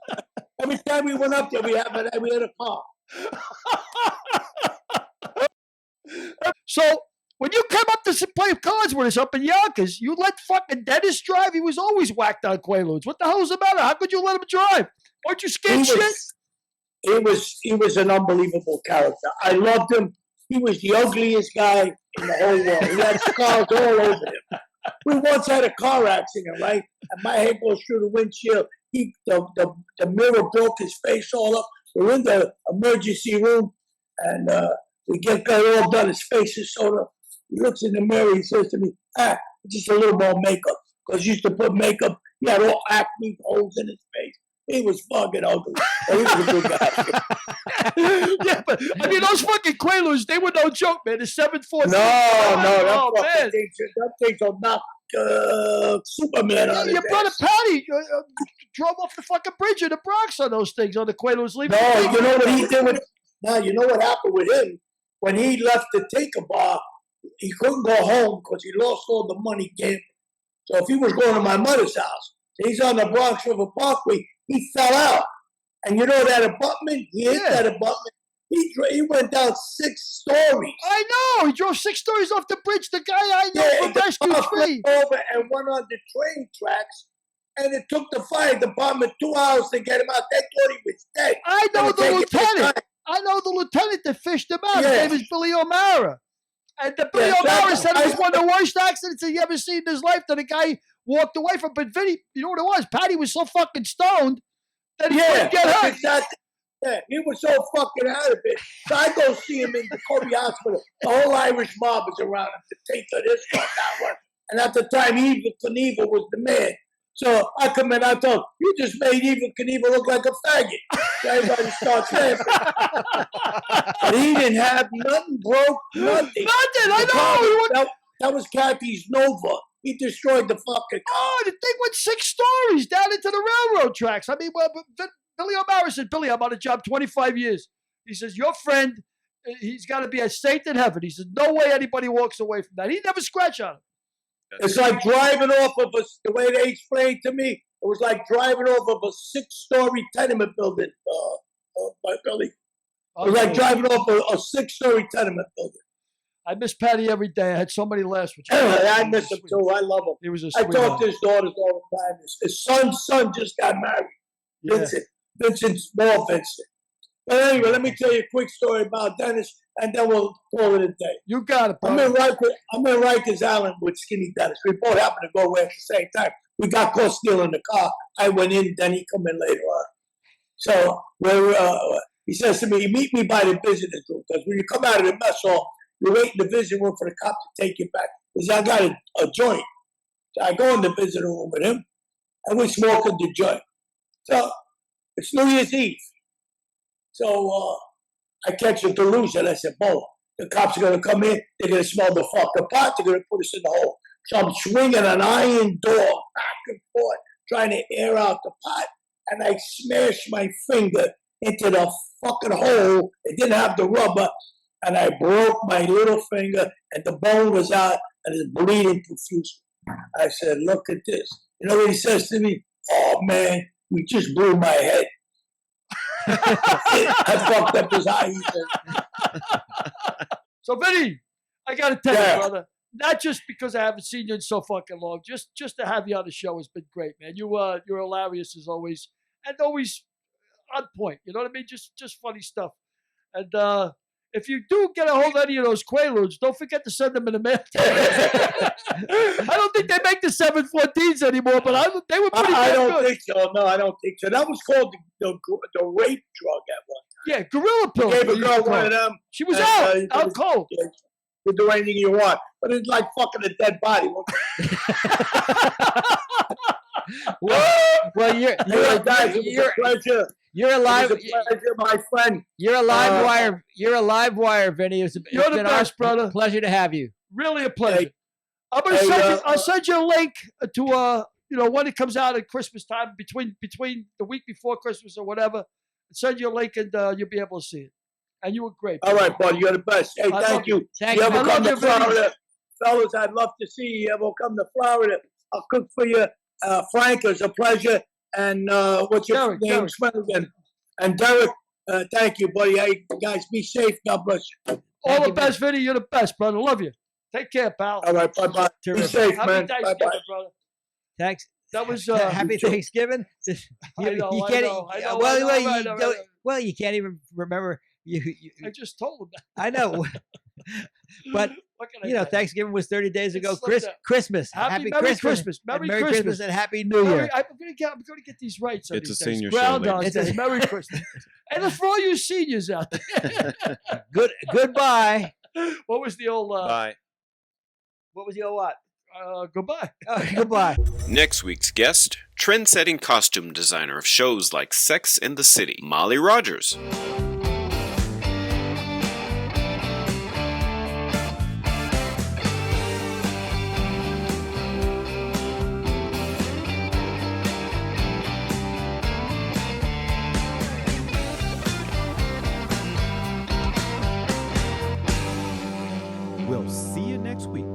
Every time we went up there, we had a car. So when you came up to play cards with us up in Yonkers, you let fucking Dennis drive? He was always whacked on Quaaludes. What the hell was the matter? How could you let him drive? Weren't you scared shit? He was an unbelievable character. I loved him. He was the ugliest guy in the whole world. He had scars all over him. We once had a car accident, right? And my head goes through the windshield. The mirror broke his face all up. We're in the emergency room, and we get that all done. His face is sort of. He looks in the mirror. He says to me, just a little more makeup. Because he used to put makeup. He had all acne holes in his face. He was fucking ugly. He was a good guy. Yeah, but I mean, those fucking Quaaludes, they were no joke, man. The 714. That things will knock Superman on his your brother Patty drove off the fucking bridge in the Bronx on those things, on the Quaaludes. You know what he did you know what happened with him? When he left the Tinker Bar, he couldn't go home because he lost all the money gambling. So if he was going to my mother's house, he's on the Bronx River Parkway, he fell out. And you know that abutment? He hit that abutment. He went down 6 stories. I know. He drove 6 stories off the bridge. The guy I know from Rescue 3. Over and went on the train tracks. And it took the fire department 2 hours to get him out. They thought he was dead. I know the lieutenant. I know the lieutenant that fished him out. His name is Billy O'Mara. And the Billy O'Mara said it was one of the worst accidents he ever seen in his life that a guy walked away from. But Vinny, you know what it was? Patty was so fucking stoned that he couldn't get hurt. Exactly. Yeah, he was so fucking out of it. So I go see him in the Kobe Hospital. The whole Irish mob is around him to take to this one, that one. And at the time, Evel Knievel was the man. So I come in, I thought, you just made Evel Knievel look like a faggot. So everybody starts laughing. But he didn't have nothing broke, nothing. Nothing, I know. That was Kathy's Nova. He destroyed the fucking car. Oh, the thing went 6 stories down into the railroad tracks. I mean, Billy O'Mara said, Billy, I'm on a job 25 years. He says, your friend, he's got to be a saint in heaven. He says, no way anybody walks away from that. He never scratched on him. It's like driving off of the way they explained to me, it was like driving off of a 6-story tenement building, by Billy. It was like driving off a 6-story tenement building. I miss Patty every day. I had so many laughs with you. I miss him too. I love him. He was a I sweetheart. talk to his daughters all the time. His son just got married. Yeah. Vincent's small Vincent. But anyway, let me tell you a quick story about Dennis, and then we'll call it a day. You got it, bro. I'm in Rikers Island with Skinny Dennis. We both happened to go away at the same time. We got caught stealing the car. I went in, then he come in later on. So he says to me, meet me by the visitor's room, because when you come out of the mess hall, you wait in the visitor room for the cop to take you back. Because I got a joint. So I go in the visitor room with him, and we smoking the joint. So it's New Year's Eve. So I catch a delusion. I said, Bo, the cops are going to come in. They're going to smell the fucking pot. They're going to put us in the hole. So I'm swinging an iron door back and forth, trying to air out the pot. And I smashed my finger into the fucking hole. It didn't have the rubber. And I broke my little finger, and the bone was out, and it's bleeding profusely. I said, look at this. You know what he says to me? Oh, man, you just blew my head. I fucked up his eye. He said. So, Vinny, I got to tell you, brother, not just because I haven't seen you in so fucking long, just to have you on the show has been great, man. You're hilarious as always, and always on point. You know what I mean? Just funny stuff. And if you do get a hold of any of those Quaaludes, don't forget to send them in the mail. I don't think they make the 714s anymore, but they were pretty I don't good. think so. No, I don't think so. That was called the rape drug at one time. Yeah, Gorilla Pills. Gave a girl one of them. She was and, out cold. Yeah, you do anything you want, but it's like fucking a dead body. Well, guys, it was a pleasure. You're a live. It was a pleasure, my friend. You're a live wire. You're a live wire, Vinny. You're the best, brother. Pleasure to have you. Really a pleasure. Hey, I'm gonna send you. I'll send you a link to when it comes out at Christmas time, between the week before Christmas or whatever. I'll send you a link and you'll be able to see it. And you were great. All right, buddy. You're the best. Hey, thank you. Thank you you. ever come to Florida, fellas? I'd love to see you. Ever come to Florida? I'll cook for you. Frank, it was a pleasure. And what's your name? Derek. And Derek, thank you, buddy. Hey, guys, be safe. God bless you. All the best, Vinny. You're the best, brother. Love you. Take care, pal. All right, bye-bye. Be safe, man. Happy Thanksgiving, brother. Thanks. That was Happy Thanksgiving. I know. Well, you can't even remember. I just told him that. I know. But Thanksgiving was 30 days ago. Christmas. Merry Christmas. Merry Christmas and Happy New Year. I'm going to get these right. It's a senior show. Merry Christmas. And it's for all you seniors out there. Goodbye. What was the old? Bye. What was the old what? Goodbye. Goodbye. Next week's guest, trend-setting costume designer of shows like Sex and the City, Molly Rogers. We'll see you next week.